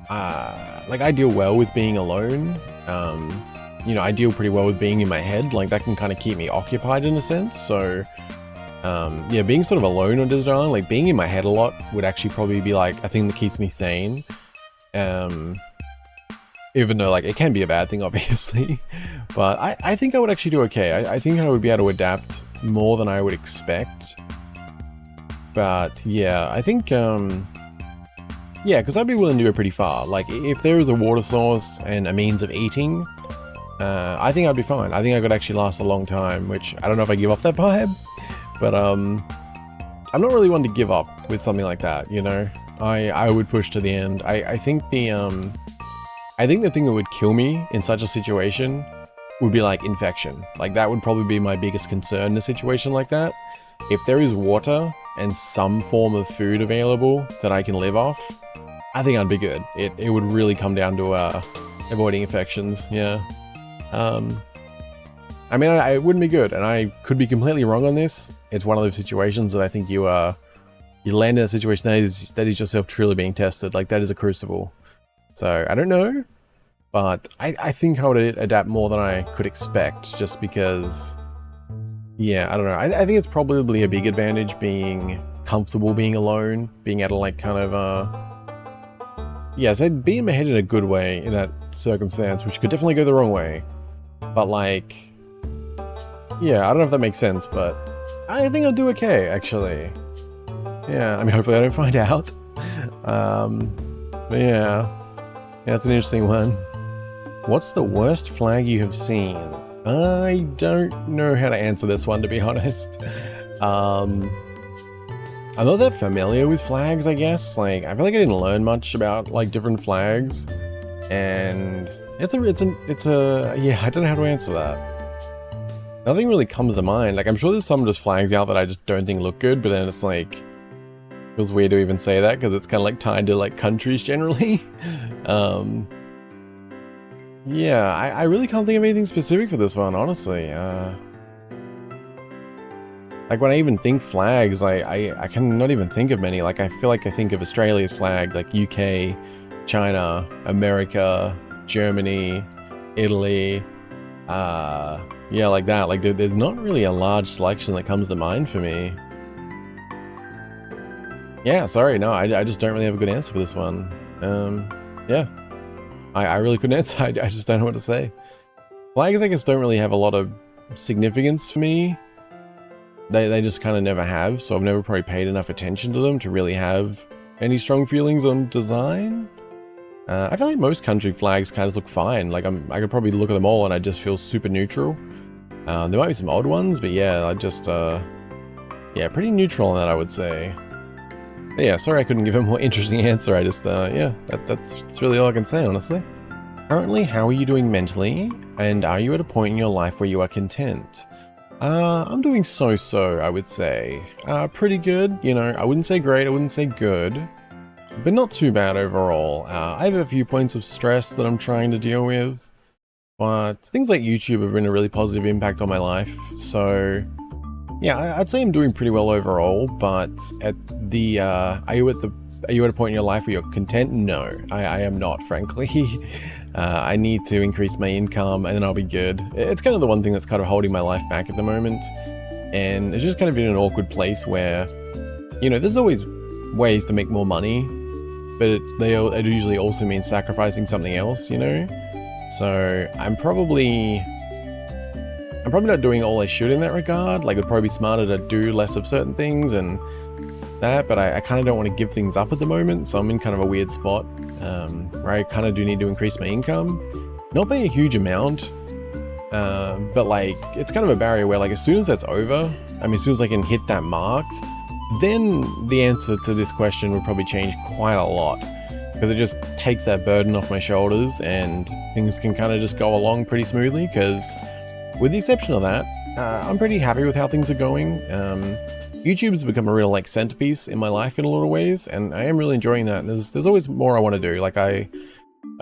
I deal well with being alone. You know, I deal pretty well with being in my head. Like, that can kind of keep me occupied in a sense. So yeah, being sort of alone on desert island, like being in my head a lot, would actually probably be like a thing that keeps me sane. Even though like it can be a bad thing, obviously, but I think I would actually do okay. I think I would be able to adapt more than I would expect. But yeah, I think yeah, because I'd be willing to go pretty far. Like, if there is a water source and a means of eating, I think I'd be fine. I think I could actually last a long time, which I don't know if I give off that vibe, but I'm not really one to give up with something like that, you know? I would push to the end. I think the thing that would kill me in such a situation would be like infection. Like, that would probably be my biggest concern in a situation like that. If there is water and some form of food available that I can live off, I think I'd be good. It would really come down to avoiding infections, yeah. I mean, I wouldn't be good, and I could be completely wrong on this. It's one of those situations that I think you you land in a situation that is yourself truly being tested. Like, that is a crucible. So I don't know, but I think I would adapt more than I could expect, just because, yeah, I don't know. I think it's probably a big advantage being comfortable being alone, being able to like kind of, yeah, so I'd be in my head in a good way in that circumstance, which could definitely go the wrong way. But like, yeah, I don't know if that makes sense, but I think I'll do okay, actually. Yeah, I mean, hopefully I don't find out. But yeah, that's an interesting one. What's the worst flag you have seen? I don't know how to answer this one, to be honest. I'm not that familiar with flags, I guess. Like, I feel like I didn't learn much about like different flags, and it's a yeah, I don't know how to answer that. Nothing really comes to mind. Like, I'm sure there's some just flags out that I just don't think look good, but then it's like, it feels weird to even say that because it's kind of like tied to like countries generally. Yeah, I really can't think of anything specific for this one, honestly. Like, when I even think flags, I can not even think of many. Like, I feel like I think of Australia's flag, like UK, China, America, Germany, Italy, yeah, like that. Like, there's not really a large selection that comes to mind for me. Yeah, sorry, no, I just don't really have a good answer for this one. Yeah. I really couldn't answer. I just don't know what to say. Flags, I guess, don't really have a lot of significance for me. They just kind of never have, so I've never probably paid enough attention to them to really have any strong feelings on design. I feel like most country flags kind of look fine. Like, I could probably look at them all and I just feel super neutral. There might be some odd ones, but yeah, I just, yeah, pretty neutral on that, I would say. But yeah, sorry I couldn't give a more interesting answer. I just, yeah, that's really all I can say, honestly. Currently, how are you doing mentally? And are you at a point in your life where you are content? I'm doing so-so, I would say. Pretty good, you know. I wouldn't say great, I wouldn't say good, but not too bad overall. I have a few points of stress that I'm trying to deal with, but things like YouTube have been a really positive impact on my life. So yeah, I'd say I'm doing pretty well overall, but at the, are you at a point in your life where you're content? No, I am not, frankly. I need to increase my income and then I'll be good. It's kind of the one thing that's kind of holding my life back at the moment. And it's just kind of in an awkward place where, you know, there's always ways to make more money, but it usually also means sacrificing something else, you know? So I'm probably not doing all I should in that regard. Like, it'd probably be smarter to do less of certain things and that, but I kind of don't want to give things up at the moment, so I'm in kind of a weird spot where I kind of do need to increase my income. Not by a huge amount, but like, it's kind of a barrier where, like, as soon as that's over, I mean, as soon as I can hit that mark, then the answer to this question would probably change quite a lot, because it just takes that burden off my shoulders and things can kind of just go along pretty smoothly, because with the exception of that, I'm pretty happy with how things are going. YouTube's become a real like centerpiece in my life in a lot of ways, and I am really enjoying that. There's always more I want to do. Like,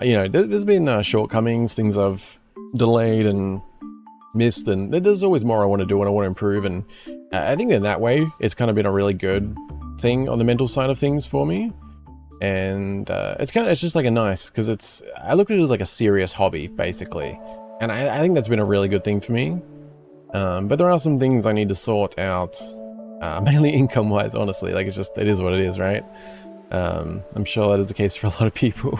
you know, there's been shortcomings, things I've delayed and missed, and there's always more I want to do and I want to improve. And I think in that way, it's kind of been a really good thing on the mental side of things for me. And it's just like a nice, because I look at it as like a serious hobby basically, and I think that's been a really good thing for me. But there are some things I need to sort out. Mainly income-wise, honestly. Like, it is what it is, right? I'm sure that is the case for a lot of people.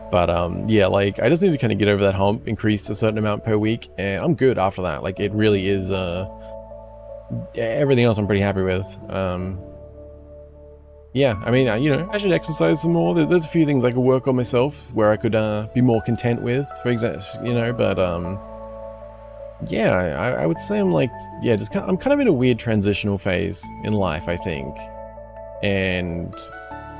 But yeah, like, I just need to kind of get over that hump, increase a certain amount per week, and I'm good after that. Like, it really is, everything else I'm pretty happy with. Yeah, I mean, you know, I should exercise some more. There's a few things I could work on myself where I could be more content with, for example, you know, but yeah, I would say I'm like, yeah, I'm kind of in a weird transitional phase in life, I think. And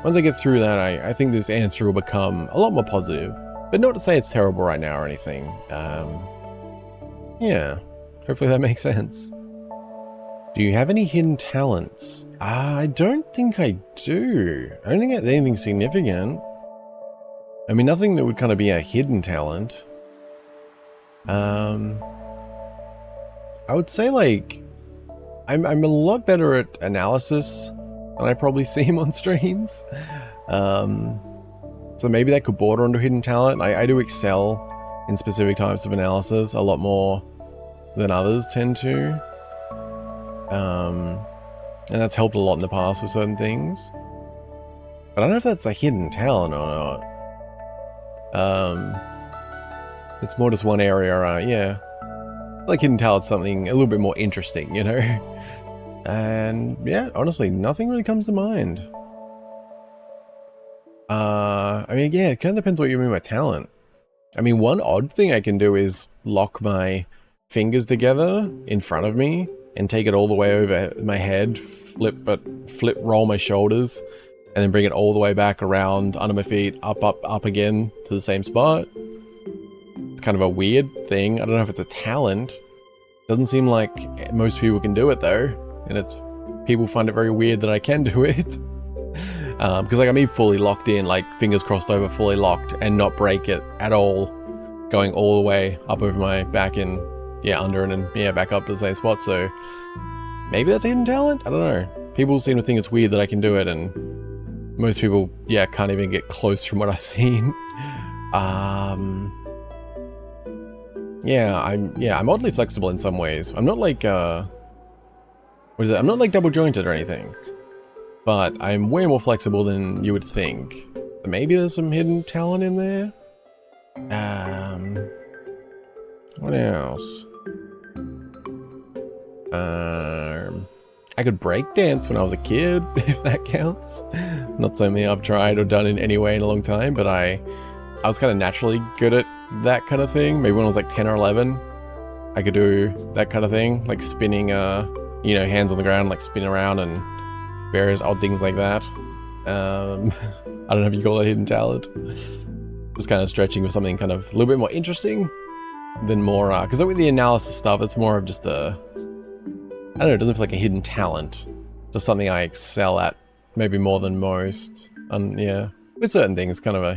once I get through that, I think this answer will become a lot more positive. But not to say it's terrible right now or anything. Yeah, hopefully that makes sense. Do you have any hidden talents? I don't think I do. I don't think I have anything significant. I mean, nothing that would kind of be a hidden talent. I would say, like, I'm a lot better at analysis and I probably see him on streams. So maybe that could border onto hidden talent. I do excel in specific types of analysis a lot more than others tend to. And that's helped a lot in the past with certain things. But I don't know if that's a hidden talent or not. It's more just one area, yeah. Like hidden talent's something a little bit more interesting, you know? And yeah, honestly, nothing really comes to mind. I mean, yeah, it kind of depends what you mean by talent. I mean, one odd thing I can do is lock my fingers together in front of me and take it all the way over my head, roll my shoulders, and then bring it all the way back around under my feet, up again to the same spot. It's kind of a weird thing. I don't know if it's a talent. Doesn't seem like most people can do it though. And people find it very weird that I can do it. Because like I'm fully locked in, like fingers crossed over, fully locked, and not break it at all, going all the way up over my back and yeah, under and then yeah, back up to the same spot. So maybe that's a hidden talent? I don't know. People seem to think it's weird that I can do it, and most people, yeah, can't even get close from what I've seen. Yeah, I'm oddly flexible in some ways. I'm not like I'm not like double jointed or anything, but I'm way more flexible than you would think. Maybe there's some hidden talent in there. What else? I could break dance when I was a kid, if that counts. Not something I've tried or done in any way in a long time, but I was kind of naturally good at that kind of thing. Maybe when I was like 10 or 11, I could do that kind of thing, like spinning, you know, hands on the ground, like spin around and various odd things like that. I don't know if you call that hidden talent. Just kind of stretching with something kind of a little bit more interesting than more, because with the analysis stuff, it's more of just a, I don't know, it doesn't feel like a hidden talent. Just something I excel at, maybe more than most. And yeah, with certain things, kind of a,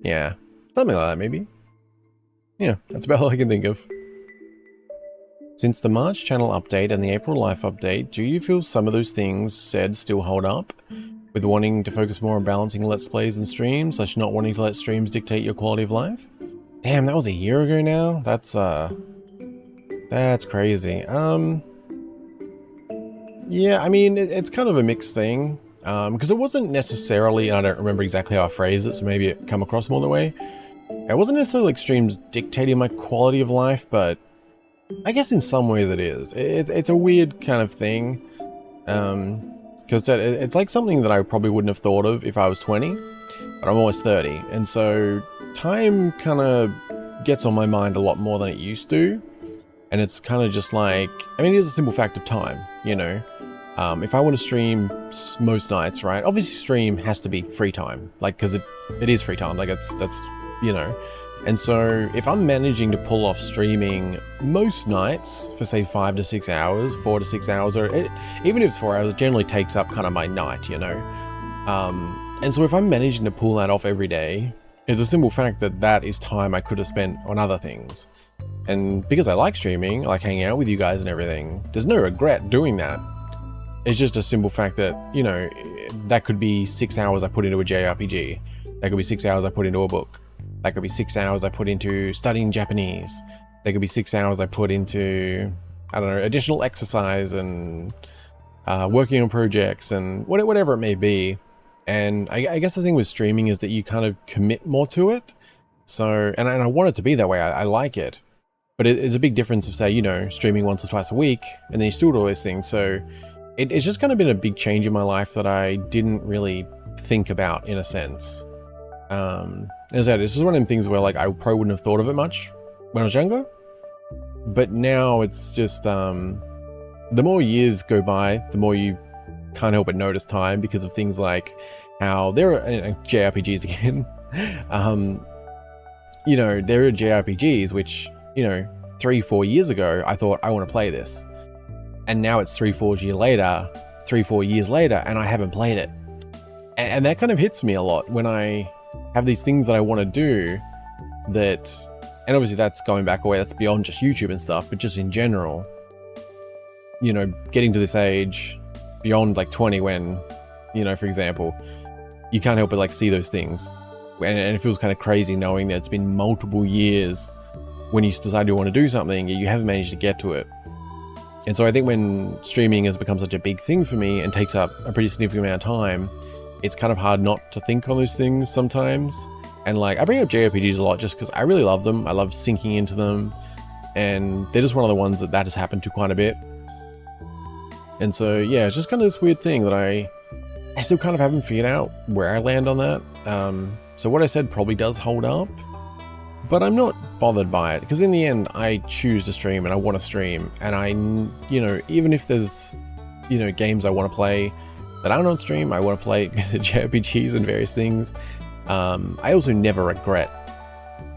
yeah, something like that maybe. Yeah, that's about all I can think of. Since the March channel update and the April life update, do you feel some of those things said still hold up? With wanting to focus more on balancing Let's Plays and streams, / not wanting to let streams dictate your quality of life? Damn, that was a year ago now? That's crazy. Yeah, I mean, it's kind of a mixed thing. Because it wasn't necessarily, and I don't remember exactly how I phrased it, so maybe it come across more the way. It wasn't necessarily like streams dictating my quality of life, but I guess in some ways it is. It's a weird kind of thing. Because it's like something that I probably wouldn't have thought of if I was 20, but I'm almost 30. And so time kind of gets on my mind a lot more than it used to. And it's kind of just like, I mean, it is a simple fact of time, you know. If I want to stream most nights, right? Obviously stream has to be free time, like, because it is free time, like that's, you know. And so if I'm managing to pull off streaming most nights for say 5 to 6 hours, 4 to 6 hours, or even if it's 4 hours, it generally takes up kind of my night, you know. And so if I'm managing to pull that off every day, it's a simple fact that that is time I could have spent on other things. And because I like streaming, I like hanging out with you guys and everything, there's no regret doing that. It's just a simple fact that, you know, that could be 6 hours I put into a JRPG. That could be 6 hours I put into a book. That could be 6 hours I put into studying Japanese. That could be 6 hours I put into, I don't know, additional exercise and working on projects and whatever it may be. And I guess the thing with streaming is that you kind of commit more to it. So, and I want it to be that way. I like it. But it's a big difference of, say, you know, streaming once or twice a week, and then you still do all those things. So it's just kind of been a big change in my life that I didn't really think about, in a sense. As I said, this is one of them things where, like, I probably wouldn't have thought of it much when I was younger. But now it's just, the more years go by, the more you can't help but notice time because of things like how there are, JRPGs again. You know, there are JRPGs which, you know, 3-4 years ago, I thought I want to play this. And now it's 3-4 years later, and I haven't played it. And that kind of hits me a lot when I have these things that I want to do that, and obviously that's going back away, that's beyond just YouTube and stuff, but just in general, you know, getting to this age, beyond like 20 when, you know, for example, you can't help but like see those things. And it feels kind of crazy knowing that it's been multiple years when you decide you want to do something, you haven't managed to get to it. And so I think when streaming has become such a big thing for me and takes up a pretty significant amount of time, it's kind of hard not to think on those things sometimes. And like, I bring up JRPGs a lot just because I really love them. I love sinking into them. And they're just one of the ones that has happened to quite a bit. And so, yeah, it's just kind of this weird thing that I still kind of haven't figured out where I land on that. So what I said probably does hold up, but I'm not bothered by it because in the end, I choose to stream and I want to stream. And I, you know, even if there's, you know, games I want to play that aren't on stream, I want to play JRPGs and various things. I also never regret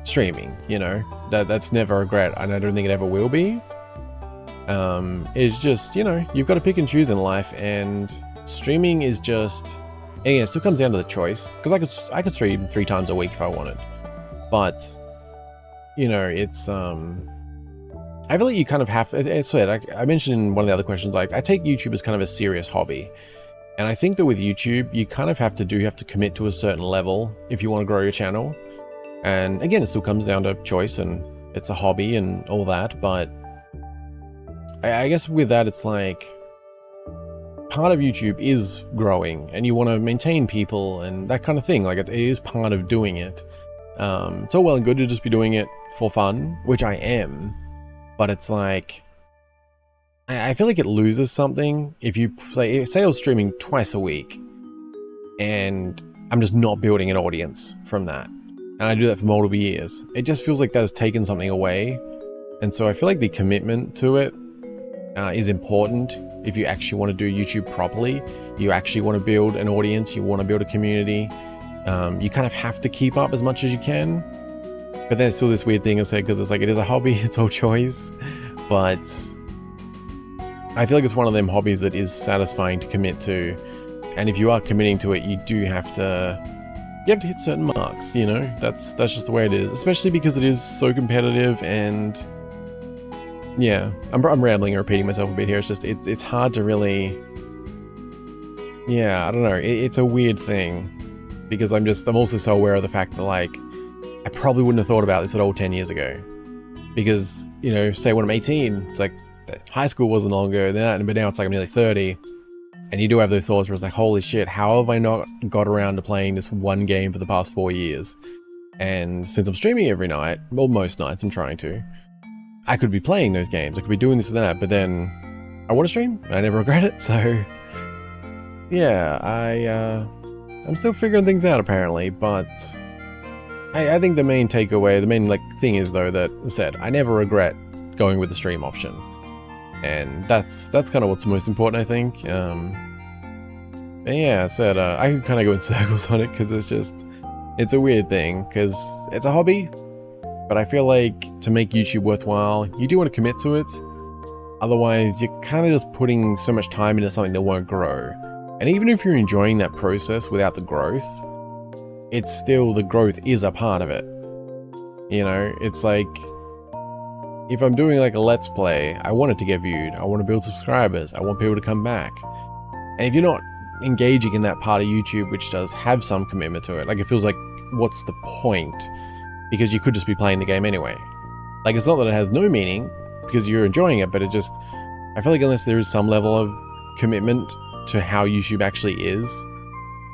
streaming, you know, that's never a regret, and I don't think it ever will be. It's just, you know, you've got to pick and choose in life, and streaming is just, and yeah, it still comes down to the choice, because I could stream 3 times a week if I wanted, but you know, it's I feel like you kind of have, I mentioned in one of the other questions, like I take YouTube as kind of a serious hobby. And I think that with YouTube, you kind of have to commit to a certain level if you want to grow your channel. And again, it still comes down to choice, and it's a hobby and all that. But I guess with that, it's like part of YouTube is growing and you want to maintain people and that kind of thing. Like it is part of doing it. It's all well and good to just be doing it for fun, which I am. But it's like, I feel like it loses something if you play, say I was streaming twice a week and I'm just not building an audience from that. And I do that for multiple years. It just feels like that has taken something away. And so I feel like the commitment to it is important. If you actually want to do YouTube properly, you actually want to build an audience, you want to build a community, you kind of have to keep up as much as you can. But there's still this weird thing I said, because it's like, it is a hobby, it's all choice. But I feel like it's one of them hobbies that is satisfying to commit to. And if you are committing to it, you have to hit certain marks, you know? That's just the way it is, especially because it is so competitive. And yeah, I'm rambling and repeating myself a bit here. It's just, it's hard to really, yeah, I don't know. It's a weird thing because I'm also so aware of the fact that like, I probably wouldn't have thought about this at all 10 years ago because, you know, say when I'm 18, it's like high school wasn't long ago than that, but now it's like I'm nearly 30. And you do have those thoughts where it's like, holy shit, how have I not got around to playing this one game for the past 4 years? And since I'm streaming every night, well, most nights I'm trying to, I could be playing those games. I could be doing this and that, but then I want to stream and I never regret it. So yeah, I'm still figuring things out apparently, but I think the main takeaway, the main like thing is though that I said, I never regret going with the stream option. And that's kind of what's most important, I think. But yeah, I said, I could kind of go in circles on it because it's a weird thing because it's a hobby, but I feel like to make YouTube worthwhile, you do want to commit to it. Otherwise, you're kind of just putting so much time into something that won't grow. And even if you're enjoying that process without the growth, it's still, the growth is a part of it. You know, it's like, if I'm doing like a let's play, I want it to get viewed, I want to build subscribers, I want people to come back. And if you're not engaging in that part of YouTube, which does have some commitment to it, like it feels like, what's the point? Because you could just be playing the game anyway. Like it's not that it has no meaning, because you're enjoying it, but it just, I feel like unless there is some level of commitment to how YouTube actually is,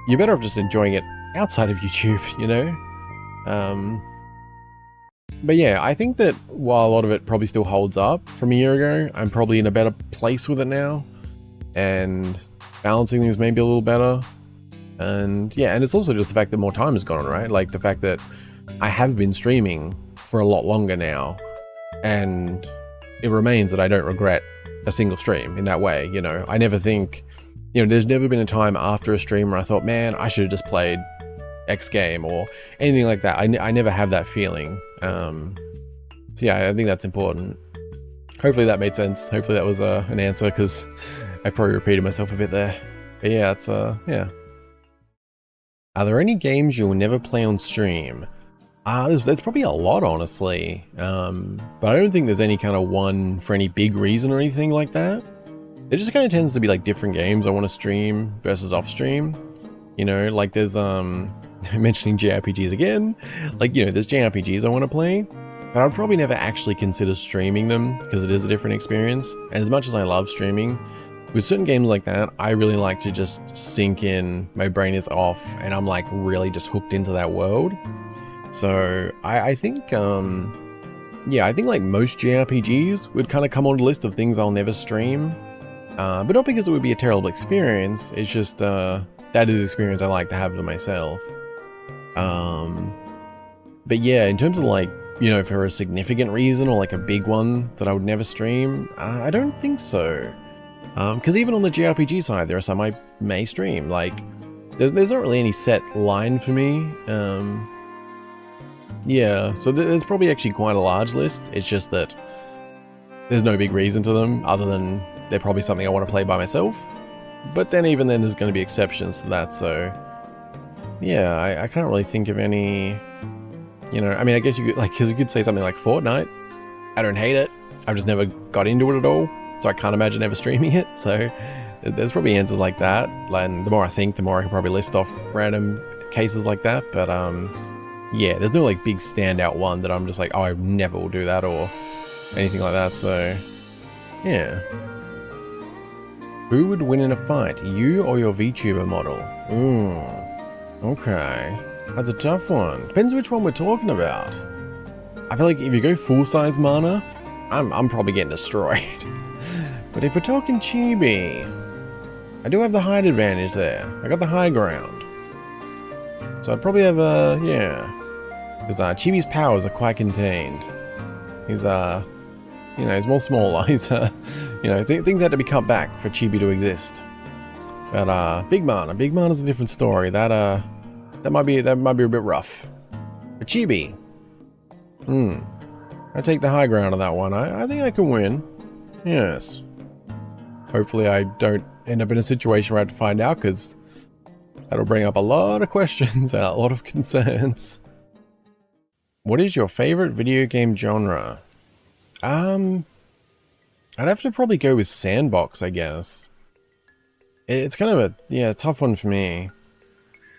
you're better off just enjoying it outside of YouTube, you know? But yeah, I think that while a lot of it probably still holds up from a year ago, I'm probably in a better place with it now and balancing things maybe a little better. And yeah, and it's also just the fact that more time has gone on, right? Like the fact that I have been streaming for a lot longer now, and it remains that I don't regret a single stream in that way. You know, I never think, you know, there's never been a time after a stream where I thought, man, I should have just played X game or anything like that. I never have that feeling. So yeah, I think that's important. Hopefully that made sense. Hopefully that was an answer, because I probably repeated myself a bit there. But yeah, it's yeah. Are there any games you'll never play on stream? There's probably a lot, honestly. But I don't think there's any kind of one for any big reason or anything like that. it just kind of tends to be like different games I want to stream versus off stream. You know, like there's mentioning JRPGs again, like, you know, there's JRPGs I want to play, but I'd probably never actually consider streaming them because it is a different experience. And as much as I love streaming, with certain games like that, I really like to just sink in, my brain is off, and I'm like really just hooked into that world. So I think, yeah, I think like most JRPGs would kind of come on the list of things I'll never stream. But not because it would be a terrible experience, it's just, that is an experience I like to have to myself. But yeah, in terms of like, you know, for a significant reason or like a big one that I would never stream, I don't think so. Because even on the JRPG side, there are some I may stream. Like, there's not really any set line for me. Yeah, so there's probably actually quite a large list. It's just that there's no big reason to them other than they're probably something I want to play by myself. But then even then there's going to be exceptions to that, so yeah, I can't really think of any, you know, I mean, I guess you could, like, because you could say something like Fortnite. I don't hate it, I've just never got into it at all, so I can't imagine ever streaming it. So there's probably answers like that, and the more I think, the more I can probably list off random cases like that. But yeah, there's no like big standout one that I'm just like, oh, I never will do that or anything like that. So yeah. Who would win in a fight, you or your VTuber model? Okay, that's a tough one. Depends which one we're talking about. I feel like if you go full-size Mana, I'm probably getting destroyed. But if we're talking Chibi, I do have the height advantage there. I got the high ground. So I'd probably have a, yeah. Because Chibi's powers are quite contained. He's, you know, he's more smaller. He's, you know, things had to be cut back for Chibi to exist. But Big Mana's a different story. That might be a bit rough. But Chibi, I take the high ground on that one. I think I can win. Yes. Hopefully I don't end up in a situation where I have to find out, because that'll bring up a lot of questions and a lot of concerns. What is your favorite video game genre? I'd have to probably go with sandbox, I guess. It's kind of a, yeah, tough one for me.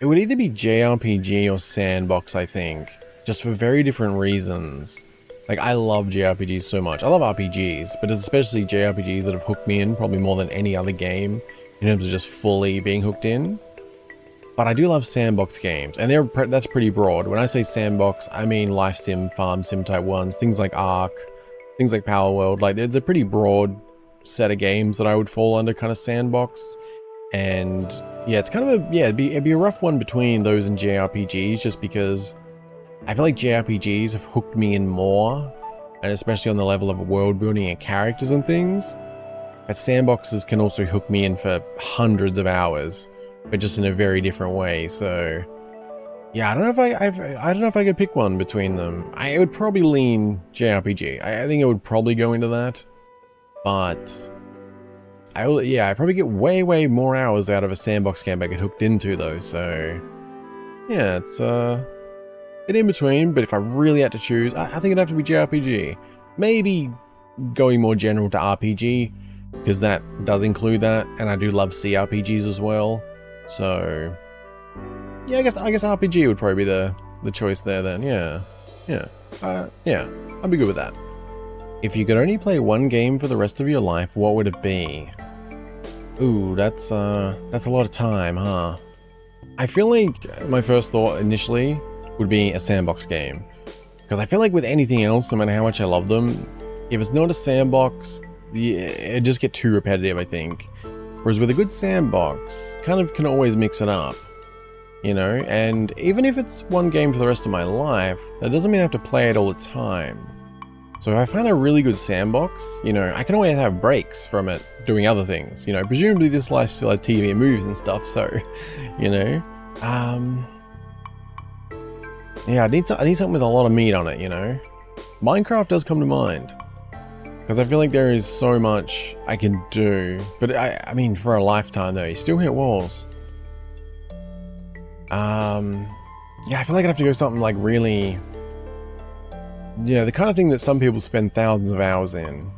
It would either be JRPG or sandbox, I think. Just for very different reasons. Like, I love JRPGs so much. I love RPGs, but it's especially JRPGs that have hooked me in probably more than any other game in terms of just fully being hooked in. But I do love sandbox games, and that's pretty broad. When I say sandbox, I mean life sim, farm sim type ones, things like Ark, things like Power World. Like, it's a pretty broad set of games that I would fall under kind of sandbox. And yeah, it's kind of a, yeah, it'd be a rough one between those and JRPGs, just because I feel like JRPGs have hooked me in more, and especially on the level of world building and characters and things. But sandboxes can also hook me in for hundreds of hours, but just in a very different way. So yeah, I don't know if I could pick one between them. I would probably lean JRPG. I think I would probably go into that, but I probably get way more hours out of a sandbox game I get hooked into though. So yeah, it's bit in between, but if I really had to choose, I think it'd have to be JRPG. Maybe going more general to RPG, because that does include that, and I do love CRPGs as well. So yeah, I guess RPG would probably be the choice there then. Yeah, I'd be good with that. If you could only play one game for the rest of your life, what would it be? Ooh, that's a lot of time, huh? I feel like my first thought initially would be a sandbox game, because I feel like with anything else, no matter how much I love them, if it's not a sandbox, it just get too repetitive, I think. Whereas with a good sandbox, kind of can always mix it up, you know? And even if it's one game for the rest of my life, that doesn't mean I have to play it all the time. So if I find a really good sandbox, you know, I can always have breaks from it doing other things, you know? Presumably this life still has TV and movies and stuff, so, you know? Yeah, I need something with a lot of meat on it, you know? Minecraft does come to mind, because I feel like there is so much I can do, but I mean, for a lifetime though, you still hit walls. Yeah, I feel like I'd have to go something like really, you know, the kind of thing that some people spend thousands of hours in.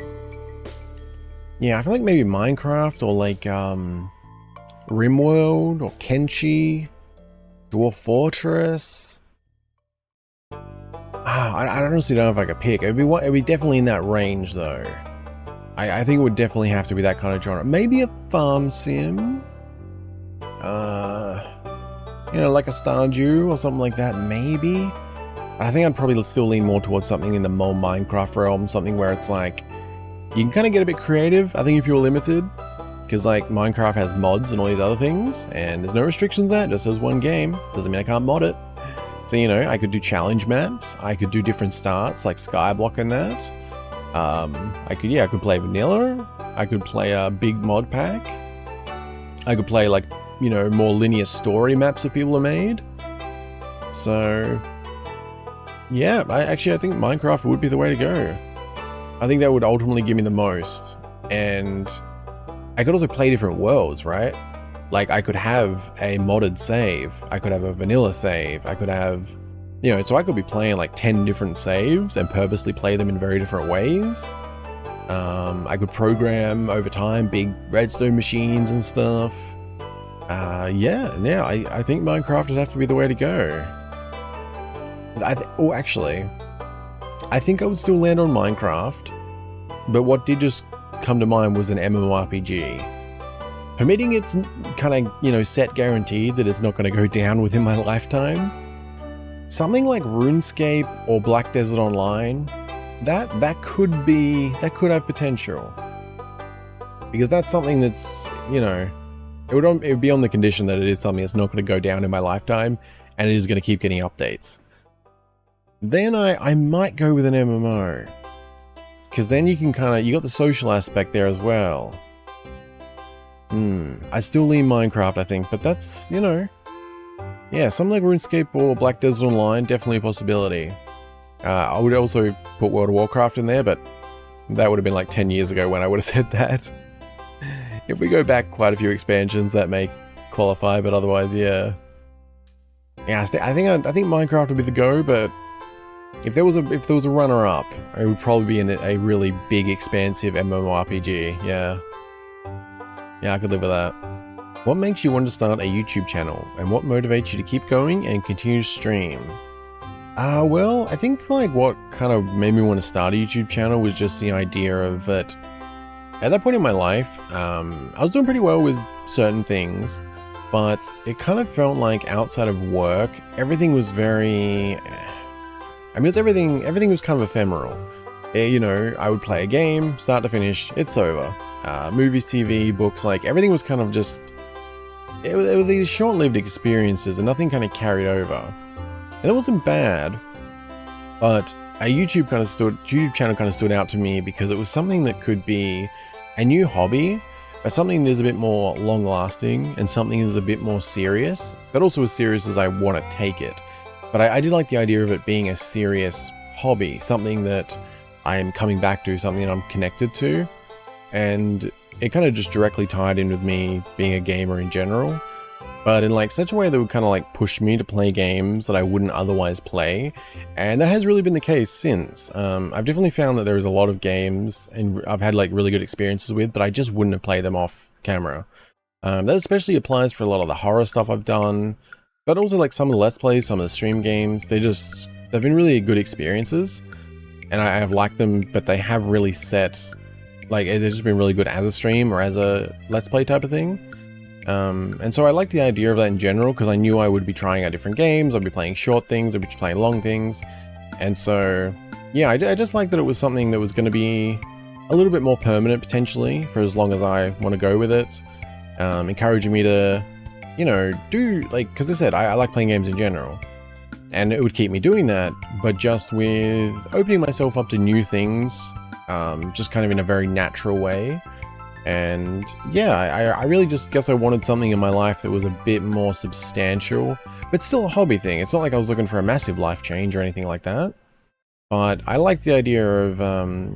Yeah, I feel like maybe Minecraft or like RimWorld or Kenshi, Dwarf Fortress. I honestly don't know if I could pick. It'd be definitely in that range though. I think it would definitely have to be that kind of genre. Maybe a farm sim. You know, like a Stardew or something like that, maybe. But I think I'd probably still lean more towards something in the more Minecraft realm, something where it's like, you can kind of get a bit creative, I think, if you're limited. Because like Minecraft has mods and all these other things, and there's no restrictions there, it just says one game. Doesn't mean I can't mod it. So, you know, I could do challenge maps, I could do different starts, like Skyblock and that. I could play vanilla, I could play a big mod pack. I could play like, you know, more linear story maps that people have made. So, yeah, I think Minecraft would be the way to go. I think that would ultimately give me the most. And I could also play different worlds, right? Like I could have a modded save, I could have a vanilla save, I could have, you know, so I could be playing like 10 different saves and purposely play them in very different ways. I could program over time big redstone machines and stuff. I think Minecraft would have to be the way to go. Actually, I think I would still land on Minecraft, but what did just come to mind was an MMORPG. Permitting it's kind of, you know, set guaranteed that it's not going to go down within my lifetime. Something like RuneScape or Black Desert Online, that could have potential. Because that's something that's, you know, it would be on the condition that it is something that's not going to go down in my lifetime, and it is going to keep getting updates. Then I might go with an MMO. Because then you can you got the social aspect there as well. I still lean Minecraft, I think, but that's, you know, yeah, something like RuneScape or Black Desert Online, definitely a possibility. I would also put World of Warcraft in there, but that would have been like 10 years ago when I would have said that. If we go back quite a few expansions, that may qualify, but otherwise, yeah. Yeah, I think Minecraft would be the go, but if there was a runner-up, it would probably be in a really big, expansive MMORPG. Yeah. Yeah, I could live with that. What makes you want to start a YouTube channel, and what motivates you to keep going and continue to stream? Well, I think like what kind of made me want to start a YouTube channel was just the idea of that. At that point in my life, I was doing pretty well with certain things, but it kind of felt like outside of work, everything was very. I mean, everything was kind of ephemeral. You know, I would play a game, start to finish, it's over. Movies, TV, books, like everything was kind of just, it were these short-lived experiences and nothing kind of carried over. And it wasn't bad, but a YouTube channel kind of stood out to me because it was something that could be a new hobby, but something that is a bit more long-lasting and something that is a bit more serious, but also as serious as I want to take it. But I did like the idea of it being a serious hobby, something that I am coming back to, something that I'm connected to. And it kind of just directly tied in with me being a gamer in general, but in like such a way that would kind of like push me to play games that I wouldn't otherwise play. And that has really been the case since. I've definitely found that there's a lot of games and I've had like really good experiences with, but I just wouldn't have played them off camera. That especially applies for a lot of the horror stuff I've done, but also like some of the Let's Plays, some of the stream games. They've been really good experiences and I have liked them, but they have really set, like it's just been really good as a stream or as a Let's Play type of thing. And so I like the idea of that in general because I knew I would be trying out different games, I'd be playing short things, I'd be playing long things. And so, yeah, I just like that it was something that was going to be a little bit more permanent potentially for as long as I want to go with it. Encouraging me to, you know, do like, because I said, I like playing games in general. And it would keep me doing that, but just with opening myself up to new things, just kind of in a very natural way. And yeah, I really just guess I wanted something in my life that was a bit more substantial, but still a hobby thing. It's not like I was looking for a massive life change or anything like that. But I like the idea of,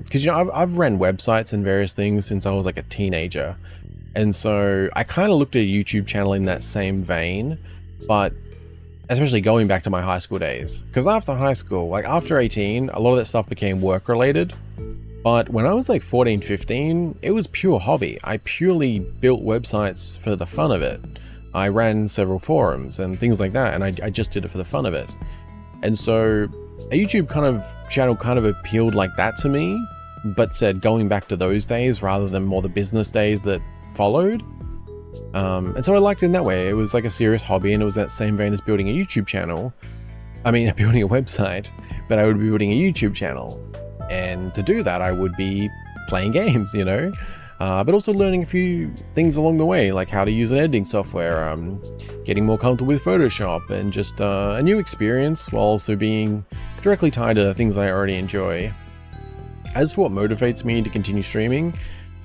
because, you know, I've ran websites and various things since I was like a teenager. And so I kind of looked at a YouTube channel in that same vein, but especially going back to my high school days. Because after high school, like after 18, a lot of that stuff became work related. But when I was like 14, 15, it was pure hobby. I purely built websites for the fun of it. I ran several forums and things like that, and I just did it for the fun of it. And so a YouTube channel kind of appealed like that to me, but said going back to those days rather than more the business days that followed. And so I liked it in that way. It was like a serious hobby, and it was that same vein as building a YouTube channel. I mean, building a website, but I would be building a YouTube channel. And to do that, I would be playing games, you know, but also learning a few things along the way, like how to use an editing software, getting more comfortable with Photoshop, and just a new experience while also being directly tied to things that I already enjoy. As for what motivates me to continue streaming,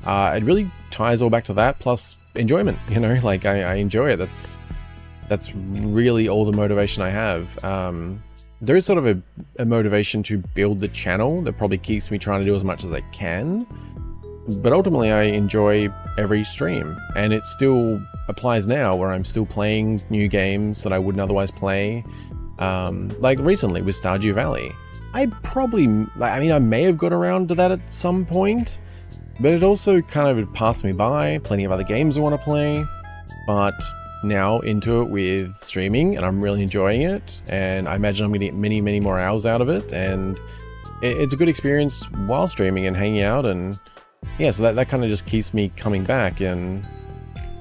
it really ties all back to that, plus enjoyment, you know, like I enjoy it. That's really all the motivation I have. There is sort of a motivation to build the channel that probably keeps me trying to do as much as I can, but ultimately I enjoy every stream, and it still applies now where I'm still playing new games that I wouldn't otherwise play. Like recently with Stardew Valley. I may have got around to that at some point, but it also kind of passed me by. Plenty of other games I want to play, but now into it with streaming, and I'm really enjoying it, and I imagine I'm going to get many, many more hours out of it, and it's a good experience while streaming and hanging out, and yeah, so that kind of just keeps me coming back. And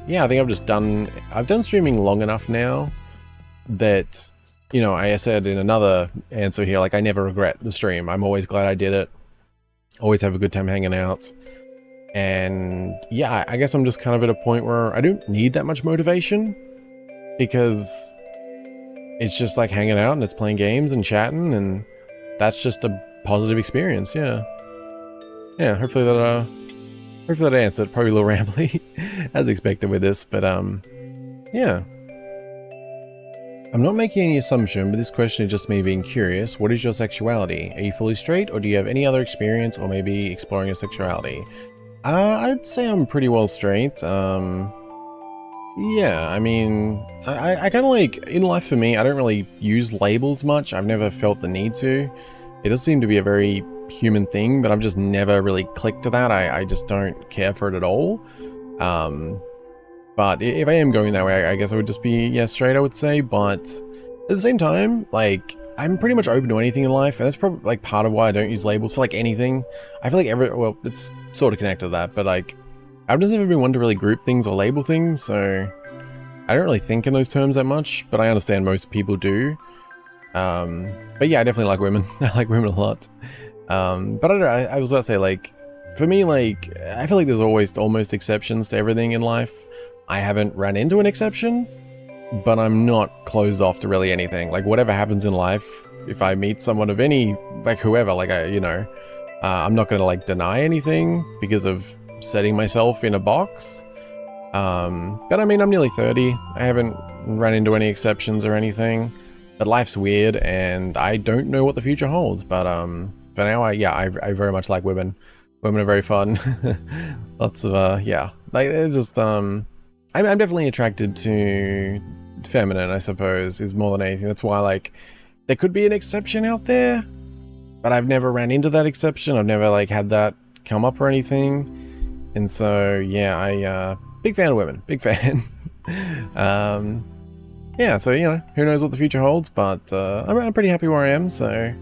yeah, I think I've done streaming long enough now that, you know, I said in another answer here, like I never regret the stream. I'm always glad I did it, always have a good time hanging out. And yeah, I guess I'm just kind of at a point where I don't need that much motivation, because it's just like hanging out and it's playing games and chatting, and that's just a positive experience. Yeah. Hopefully that answered. Probably a little rambly as expected with this, but yeah. I'm not making any assumption, but this question is just me being curious. What is your sexuality? Are you fully straight, or do you have any other experience or maybe exploring your sexuality? I'd say I'm pretty well straight. Yeah, I mean, I kind of like, in life for me, I don't really use labels much. I've never felt the need to. It does seem to be a very human thing, but I've just never really clicked to that. I just don't care for it at all. But if I am going that way, I guess I would just be, yeah, straight, I would say. But at the same time, like, I'm pretty much open to anything in life, and that's probably like part of why I don't use labels for like anything. I feel like well, it's sort of connected to that, but like, I've just never been one to really group things or label things, so I don't really think in those terms that much, but I understand most people do. But yeah, I definitely like women. I like women a lot. But I don't know, I was about to say, like, for me, like, I feel like there's always almost exceptions to everything in life. I haven't ran into an exception, but I'm not closed off to really anything. Like, whatever happens in life, if I meet someone of any, like, whoever, like, I'm not going to, like, deny anything because of setting myself in a box. But I mean, I'm nearly 30. I haven't run into any exceptions or anything, but life's weird, and I don't know what the future holds. But for now, I very much like women. Women are very fun. Lots of, yeah, like, it's just, I'm definitely attracted to feminine, I suppose, is more than anything. That's why, like, there could be an exception out there, but I've never ran into that exception. I've never, like, had that come up or anything. And so, yeah, big fan of women. Big fan. Yeah, so, you know, who knows what the future holds, but I'm pretty happy where I am, so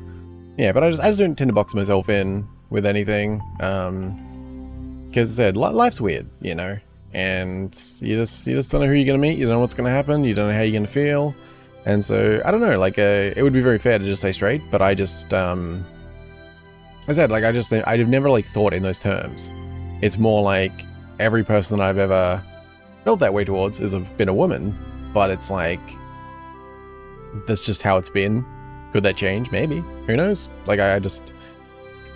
yeah, but I just don't tend to box myself in with anything, because as I said, life's weird, you know, and you just don't know who you're gonna meet, you don't know what's gonna happen, you don't know how you're gonna feel, and so I don't know, like, it would be very fair to just stay straight, but I just, I said, like, I've never, like, thought in those terms. It's more like every person I've ever felt that way towards has been a woman, but it's like, that's just how it's been. Could that change? Maybe. Who knows? Like, I just,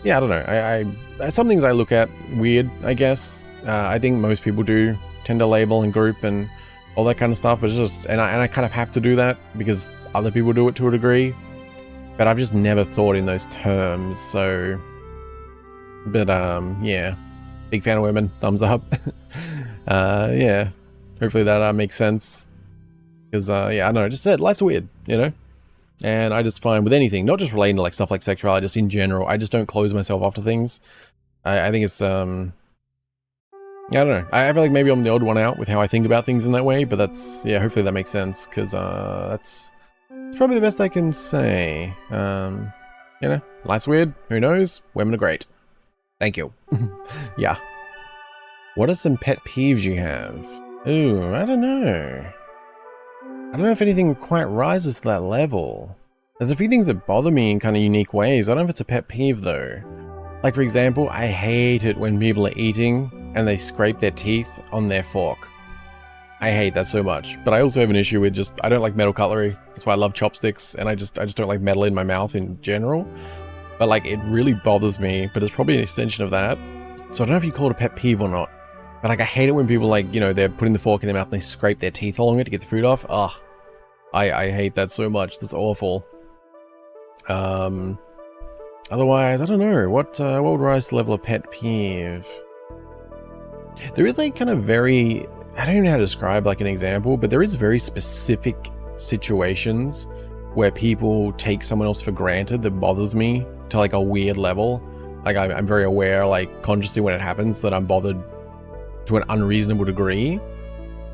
yeah, I don't know. Some things I look at weird, I guess. I think most people do tend to label and group and all that kind of stuff, but it's just, and I kind of have to do that because other people do it to a degree, but I've just never thought in those terms, so, but, yeah, big fan of women, thumbs up. Yeah, hopefully that makes sense, because, yeah, I don't know, just said, life's weird, you know, and I just find with anything, not just relating to, like, stuff like sexuality, just in general, I just don't close myself off to things. I think it's, I don't know. I feel like maybe I'm the odd one out with how I think about things in that way, but that's, yeah, hopefully that makes sense, because that's probably the best I can say. You know, life's weird, who knows? Women are great. Thank you. Yeah. What are some pet peeves you have? Ooh, I don't know. I don't know if anything quite rises to that level. There's a few things that bother me in kind of unique ways. I don't know if it's a pet peeve though. Like for example, I hate it when people are eating and they scrape their teeth on their fork. I hate that so much. But I also have an issue with just, I don't like metal cutlery. That's why I love chopsticks, and I just don't like metal in my mouth in general. But like, it really bothers me, but it's probably an extension of that. So I don't know if you call it a pet peeve or not. But like, I hate it when people like, you know, they're putting the fork in their mouth and they scrape their teeth along it to get the food off. Ugh. I hate that so much. That's awful. Otherwise, I don't know. What would rise to the level of pet peeve? There is like kind of very, I don't even know how to describe like an example, but there is very specific situations where people take someone else for granted that bothers me to like a weird level. Like I'm very aware, like consciously when it happens, that I'm bothered to an unreasonable degree.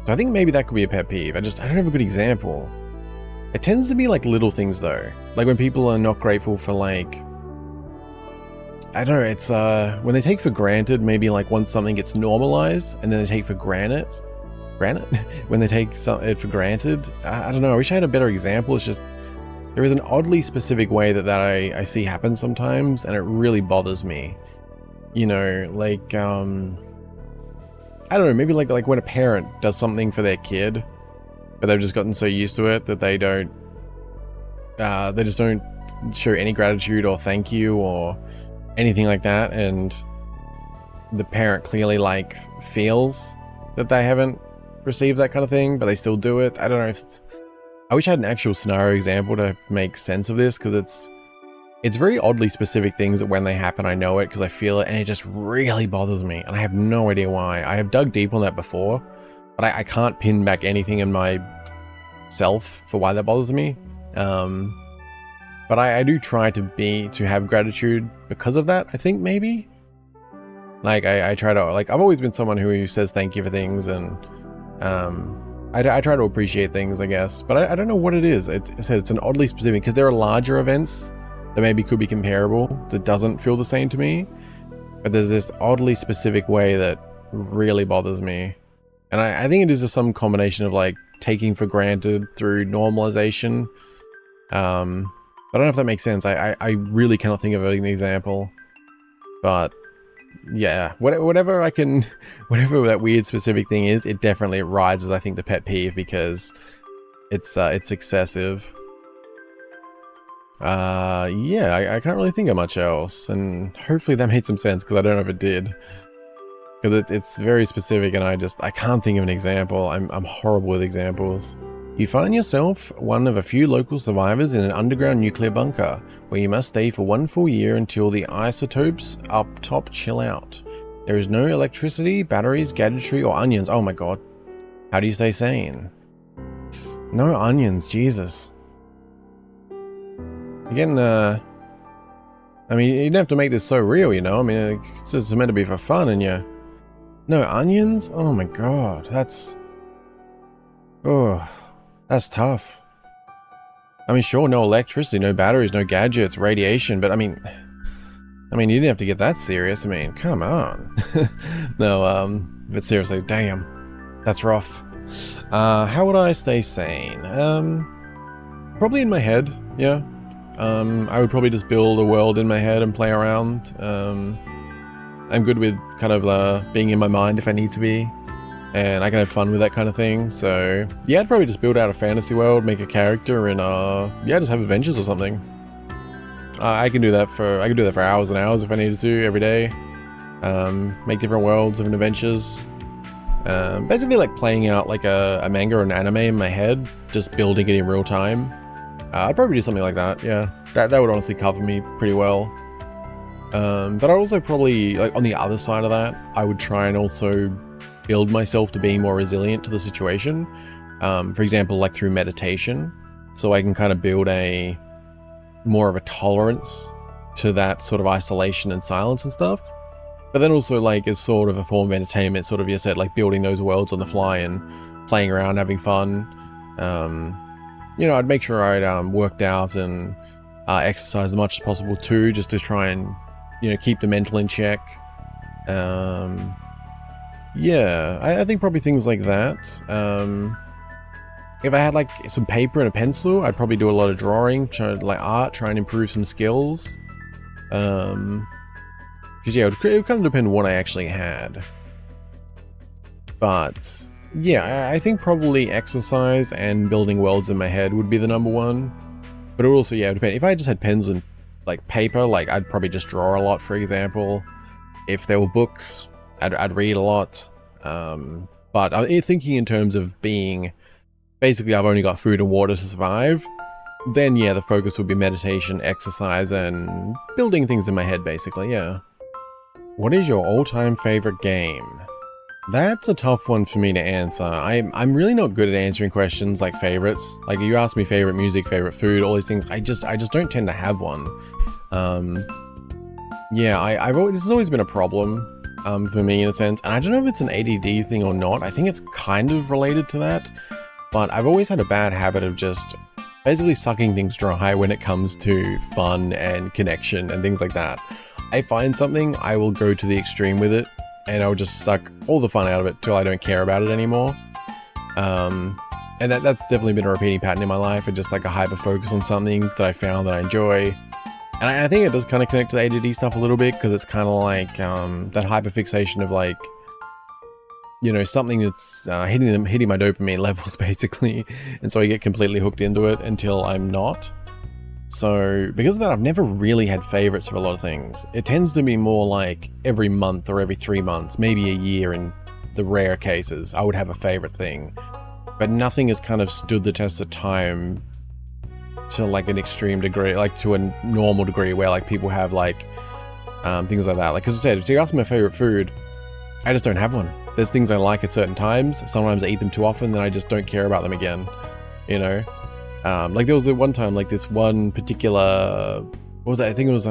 So I think maybe that could be a pet peeve. I don't have a good example. It tends to be like little things though. Like when people are not grateful for like, I don't know, it's when they take for granted, maybe like once something gets normalized and then they take for granted, when they take it for granted. I don't know, I wish I had a better example. It's just, there is an oddly specific way that I see happen sometimes, and it really bothers me. You know, like, I don't know, maybe like when a parent does something for their kid, but they've just gotten so used to it that they just don't show any gratitude or thank you or anything like that, and the parent clearly like feels that they haven't received that kind of thing, but they still do it. I don't know, I wish I had an actual scenario example to make sense of this, because it's very oddly specific things that when they happen I know it because I feel it, and it just really bothers me, and I have no idea why. I have dug deep on that before, but I can't pin back anything in myself for why that bothers me. But I do try to have gratitude because of that, I think, maybe. Like, I try to, like, I've always been someone who says thank you for things, and I try to appreciate things, I guess. But I don't know what it is. It's an oddly specific, because there are larger events that maybe could be comparable that doesn't feel the same to me. But there's this oddly specific way that really bothers me. And I think it is just some combination of, like, taking for granted through normalization. I don't know if that makes sense. I really cannot think of an example, but yeah, whatever that weird specific thing is, it definitely rises, I think, to pet peeve, because it's excessive. Yeah, I can't really think of much else, and hopefully that made some sense, because I don't know if it did, because it's very specific, and I can't think of an example. I'm horrible with examples. You find yourself one of a few local survivors in an underground nuclear bunker, where you must stay for 1 full year until the isotopes up top chill out. There is no electricity, batteries, gadgetry, or onions. Oh my god. How do you stay sane? No onions, Jesus. Again, I mean, you don't have to make this so real, you know? I mean, it's meant to be for fun, and no onions? Oh my god, that's tough. I mean, sure, no electricity, no batteries, no gadgets, radiation, but I mean, you didn't have to get that serious. I mean, come on. No, but seriously, damn, that's rough. How would I stay sane? Probably in my head, yeah. I would probably just build a world in my head and play around. I'm good with kind of being in my mind if I need to be. And I can have fun with that kind of thing. So yeah, I'd probably just build out a fantasy world, make a character, and yeah, just have adventures or something. I can do that for hours and hours if I needed to, every day. Make different worlds, different adventures. Basically like playing out like a manga or an anime in my head, just building it in real time. I'd probably do something like that, yeah. That would honestly cover me pretty well. But I'd also probably, like on the other side of that, I would try and also build myself to being more resilient to the situation. For example, like through meditation, so I can kind of build more of a tolerance to that sort of isolation and silence and stuff. But then also like it's sort of a form of entertainment, sort of you said, like building those worlds on the fly and playing around, having fun. You know, I'd make sure I'd worked out and exercise as much as possible too, just to try and, you know, keep the mental in check. Yeah, I think probably things like that. If I had like some paper and a pencil, I'd probably do a lot of drawing, like art, try and improve some skills. Because yeah, it would kind of depend on what I actually had. But yeah, I think probably exercise and building worlds in my head would be the number one. But it would also, yeah, it would depend. If I just had pens and like paper, like I'd probably just draw a lot, for example. If there were books, I'd read a lot. But I'm thinking in terms of being, basically I've only got food and water to survive, then yeah, the focus would be meditation, exercise, and building things in my head, basically, yeah. What is your all-time favorite game? That's a tough one for me to answer. I'm really not good at answering questions like favorites. Like you ask me favorite music, favorite food, all these things, I just don't tend to have one. Yeah, this has always been a problem for me in a sense, and I don't know if it's an ADD thing or not. I think it's kind of related to that, but I've always had a bad habit of just basically sucking things dry when it comes to fun and connection and things like that. I find something, I will go to the extreme with it, and I'll just suck all the fun out of it till I don't care about it anymore. And that's definitely been a repeating pattern in my life, and just like a hyper focus on something that I found that I enjoy. And I think it does kind of connect to the ADD stuff a little bit, because it's kind of like that hyper fixation of like, you know, something that's hitting my dopamine levels basically, and so I get completely hooked into it until I'm not. So because of that, I've never really had favorites for a lot of things. It tends to be more like every month or every 3 months, maybe a year in the rare cases, I would have a favorite thing. But nothing has kind of stood the test of time to like an extreme degree, like to a normal degree where like people have like things like that. Like as I said, if you ask me my favorite food, I just don't have one. There's things I like at certain times. Sometimes I eat them too often, then I just don't care about them again, you know? Like there was one time, like this one particular, what was that? I think it was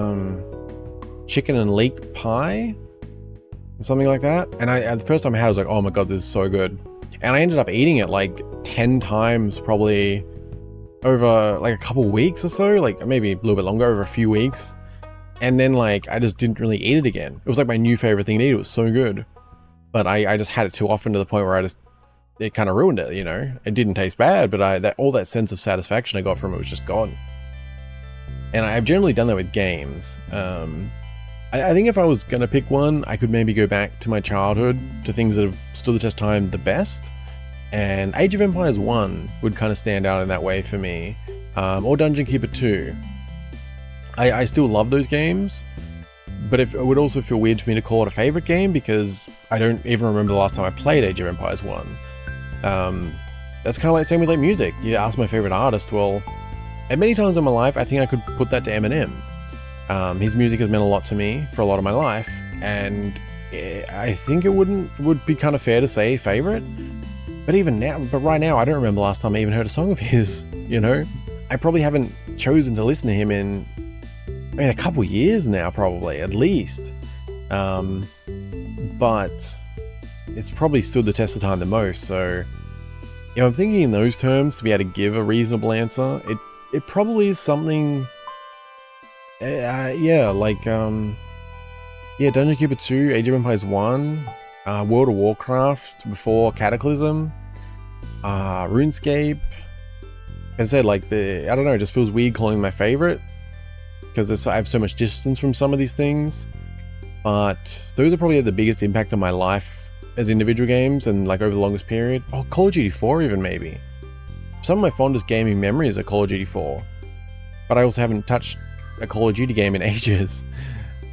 chicken and leek pie, something like that. And the first time I had it, I was like, oh my god, this is so good. And I ended up eating it like 10 times probably over like a couple weeks or so, like maybe a little bit longer, over a few weeks. And then like I just didn't really eat it again. It was like my new favorite thing to eat. It was so good, but I just had it too often to the point where it kind of ruined it, you know? It didn't taste bad, but all that sense of satisfaction I got from it was just gone. And I've generally done that with games. I think if I was gonna pick one, I could maybe go back to my childhood, to things that have stood the test of time the best. And Age of Empires 1 would kind of stand out in that way for me. Or Dungeon Keeper 2. I still love those games, but it would also feel weird for me to call it a favorite game, because I don't even remember the last time I played Age of Empires 1. That's kind of like the same with like music. You ask my favorite artist, well, at many times in my life, I think I could put that to Eminem. His music has meant a lot to me for a lot of my life, and I think it would be kind of fair to say favorite. But even now, right now, I don't remember the last time I even heard a song of his, you know? I probably haven't chosen to listen to him in, I mean, a couple years now, probably, at least. But it's probably stood the test of time the most, so if I'm thinking in those terms to be able to give a reasonable answer, it probably is something, yeah, like, yeah, Dungeon Keeper 2, Age of Empires 1, World of Warcraft before Cataclysm, RuneScape. As I said, like, I don't know, it just feels weird calling my favorite, because I have so much distance from some of these things, but those are probably the biggest impact on my life as individual games, and like over the longest period. Oh, Call of Duty 4 even, maybe. Some of my fondest gaming memories are Call of Duty 4, but I also haven't touched a Call of Duty game in ages.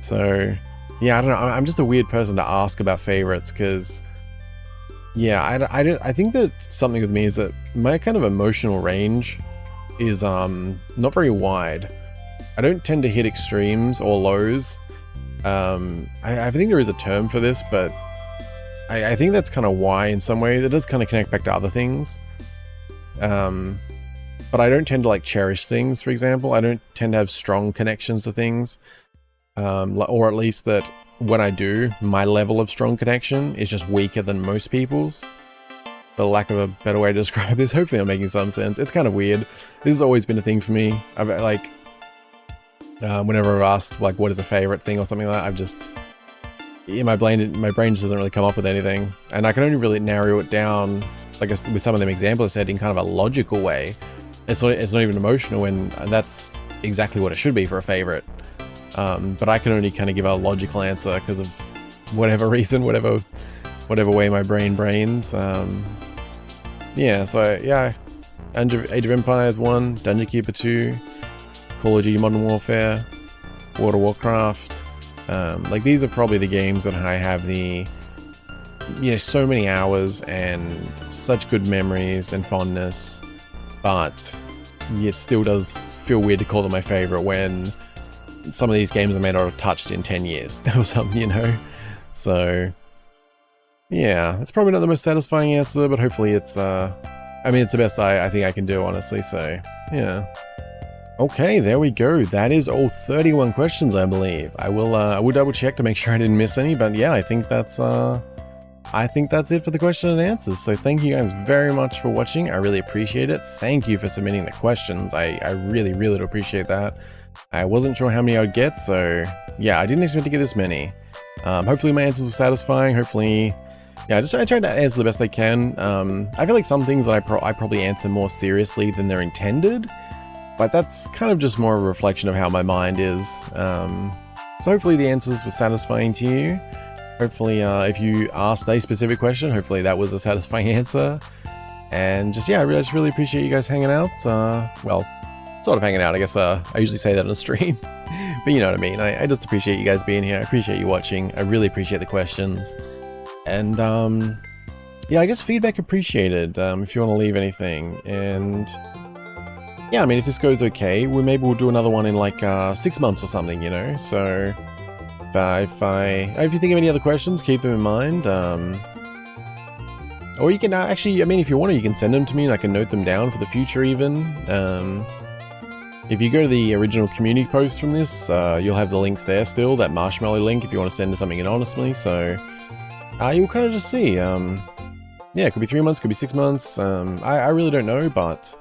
So yeah, I don't know, I'm just a weird person to ask about favorites, because yeah, I think that something with me is that my kind of emotional range is not very wide. I don't tend to hit extremes or lows. I think there is a term for this, but I think that's kind of why in some way. It does kind of connect back to other things. But I don't tend to like cherish things, for example. I don't tend to have strong connections to things. Or at least that when I do, my level of strong connection is just weaker than most people's. For lack of a better way to describe this, hopefully I'm making some sense. It's kind of weird. This has always been a thing for me. I've like, whenever I've asked like what is a favorite thing or something like that, I've just, in my brain just doesn't really come up with anything. And I can only really narrow it down, like with some of them examples I said, in kind of a logical way. It's not even emotional, and that's exactly what it should be for a favorite. But I can only kind of give a logical answer because of whatever reason, whatever way my brain brains. Yeah, so yeah, Age of Empires 1, Dungeon Keeper 2, Call of Duty Modern Warfare, World of Warcraft. Like these are probably the games that I have the, you know, so many hours and such good memories and fondness, but it still does feel weird to call them my favorite when some of these games I may not have touched in 10 years or something, you know? So yeah, it's probably not the most satisfying answer, but hopefully it's, I mean, it's the best I think I can do, honestly, so yeah. Okay, there we go. That is all 31 questions, I believe. I will double check to make sure I didn't miss any, but yeah, I think that's it for the question and answers. So thank you guys very much for watching. I really appreciate it. Thank you for submitting the questions. I really, really do appreciate that. I wasn't sure how many I'd get, so yeah, I didn't expect to get this many. Hopefully my answers were satisfying. Hopefully, yeah, I tried to answer the best I can. I feel like some things that I probably answer more seriously than they're intended, but that's kind of just more a reflection of how my mind is. So hopefully the answers were satisfying to you. Hopefully, if you asked a specific question, hopefully that was a satisfying answer. And just, yeah, I just really appreciate you guys hanging out. Well, sort of hanging out, I guess. I usually say that on a stream, but you know what I mean. I just appreciate you guys being here. I appreciate you watching. I really appreciate the questions. And yeah, I guess feedback appreciated, if you want to leave anything. And yeah, I mean, if this goes okay, maybe we'll do another one in like 6 months or something, you know? So if you think of any other questions, keep them in mind. Or you can actually, I mean, if you want to, you can send them to me and I can note them down for the future even. If you go to the original community post from this, you'll have the links there still, that marshmallow link if you want to send something anonymously. So you'll kind of just see. Yeah, it could be 3 months, could be 6 months. I really don't know, but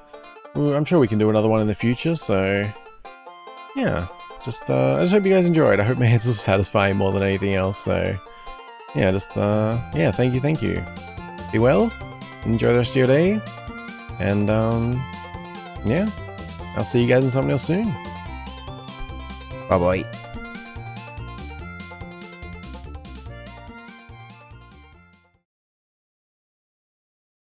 I'm sure we can do another one in the future. So yeah, I just hope you guys enjoyed. I hope my answers were satisfying more than anything else. So yeah, yeah, thank you. Be well, enjoy the rest of your day, and yeah, I'll see you guys in something else soon. Bye bye.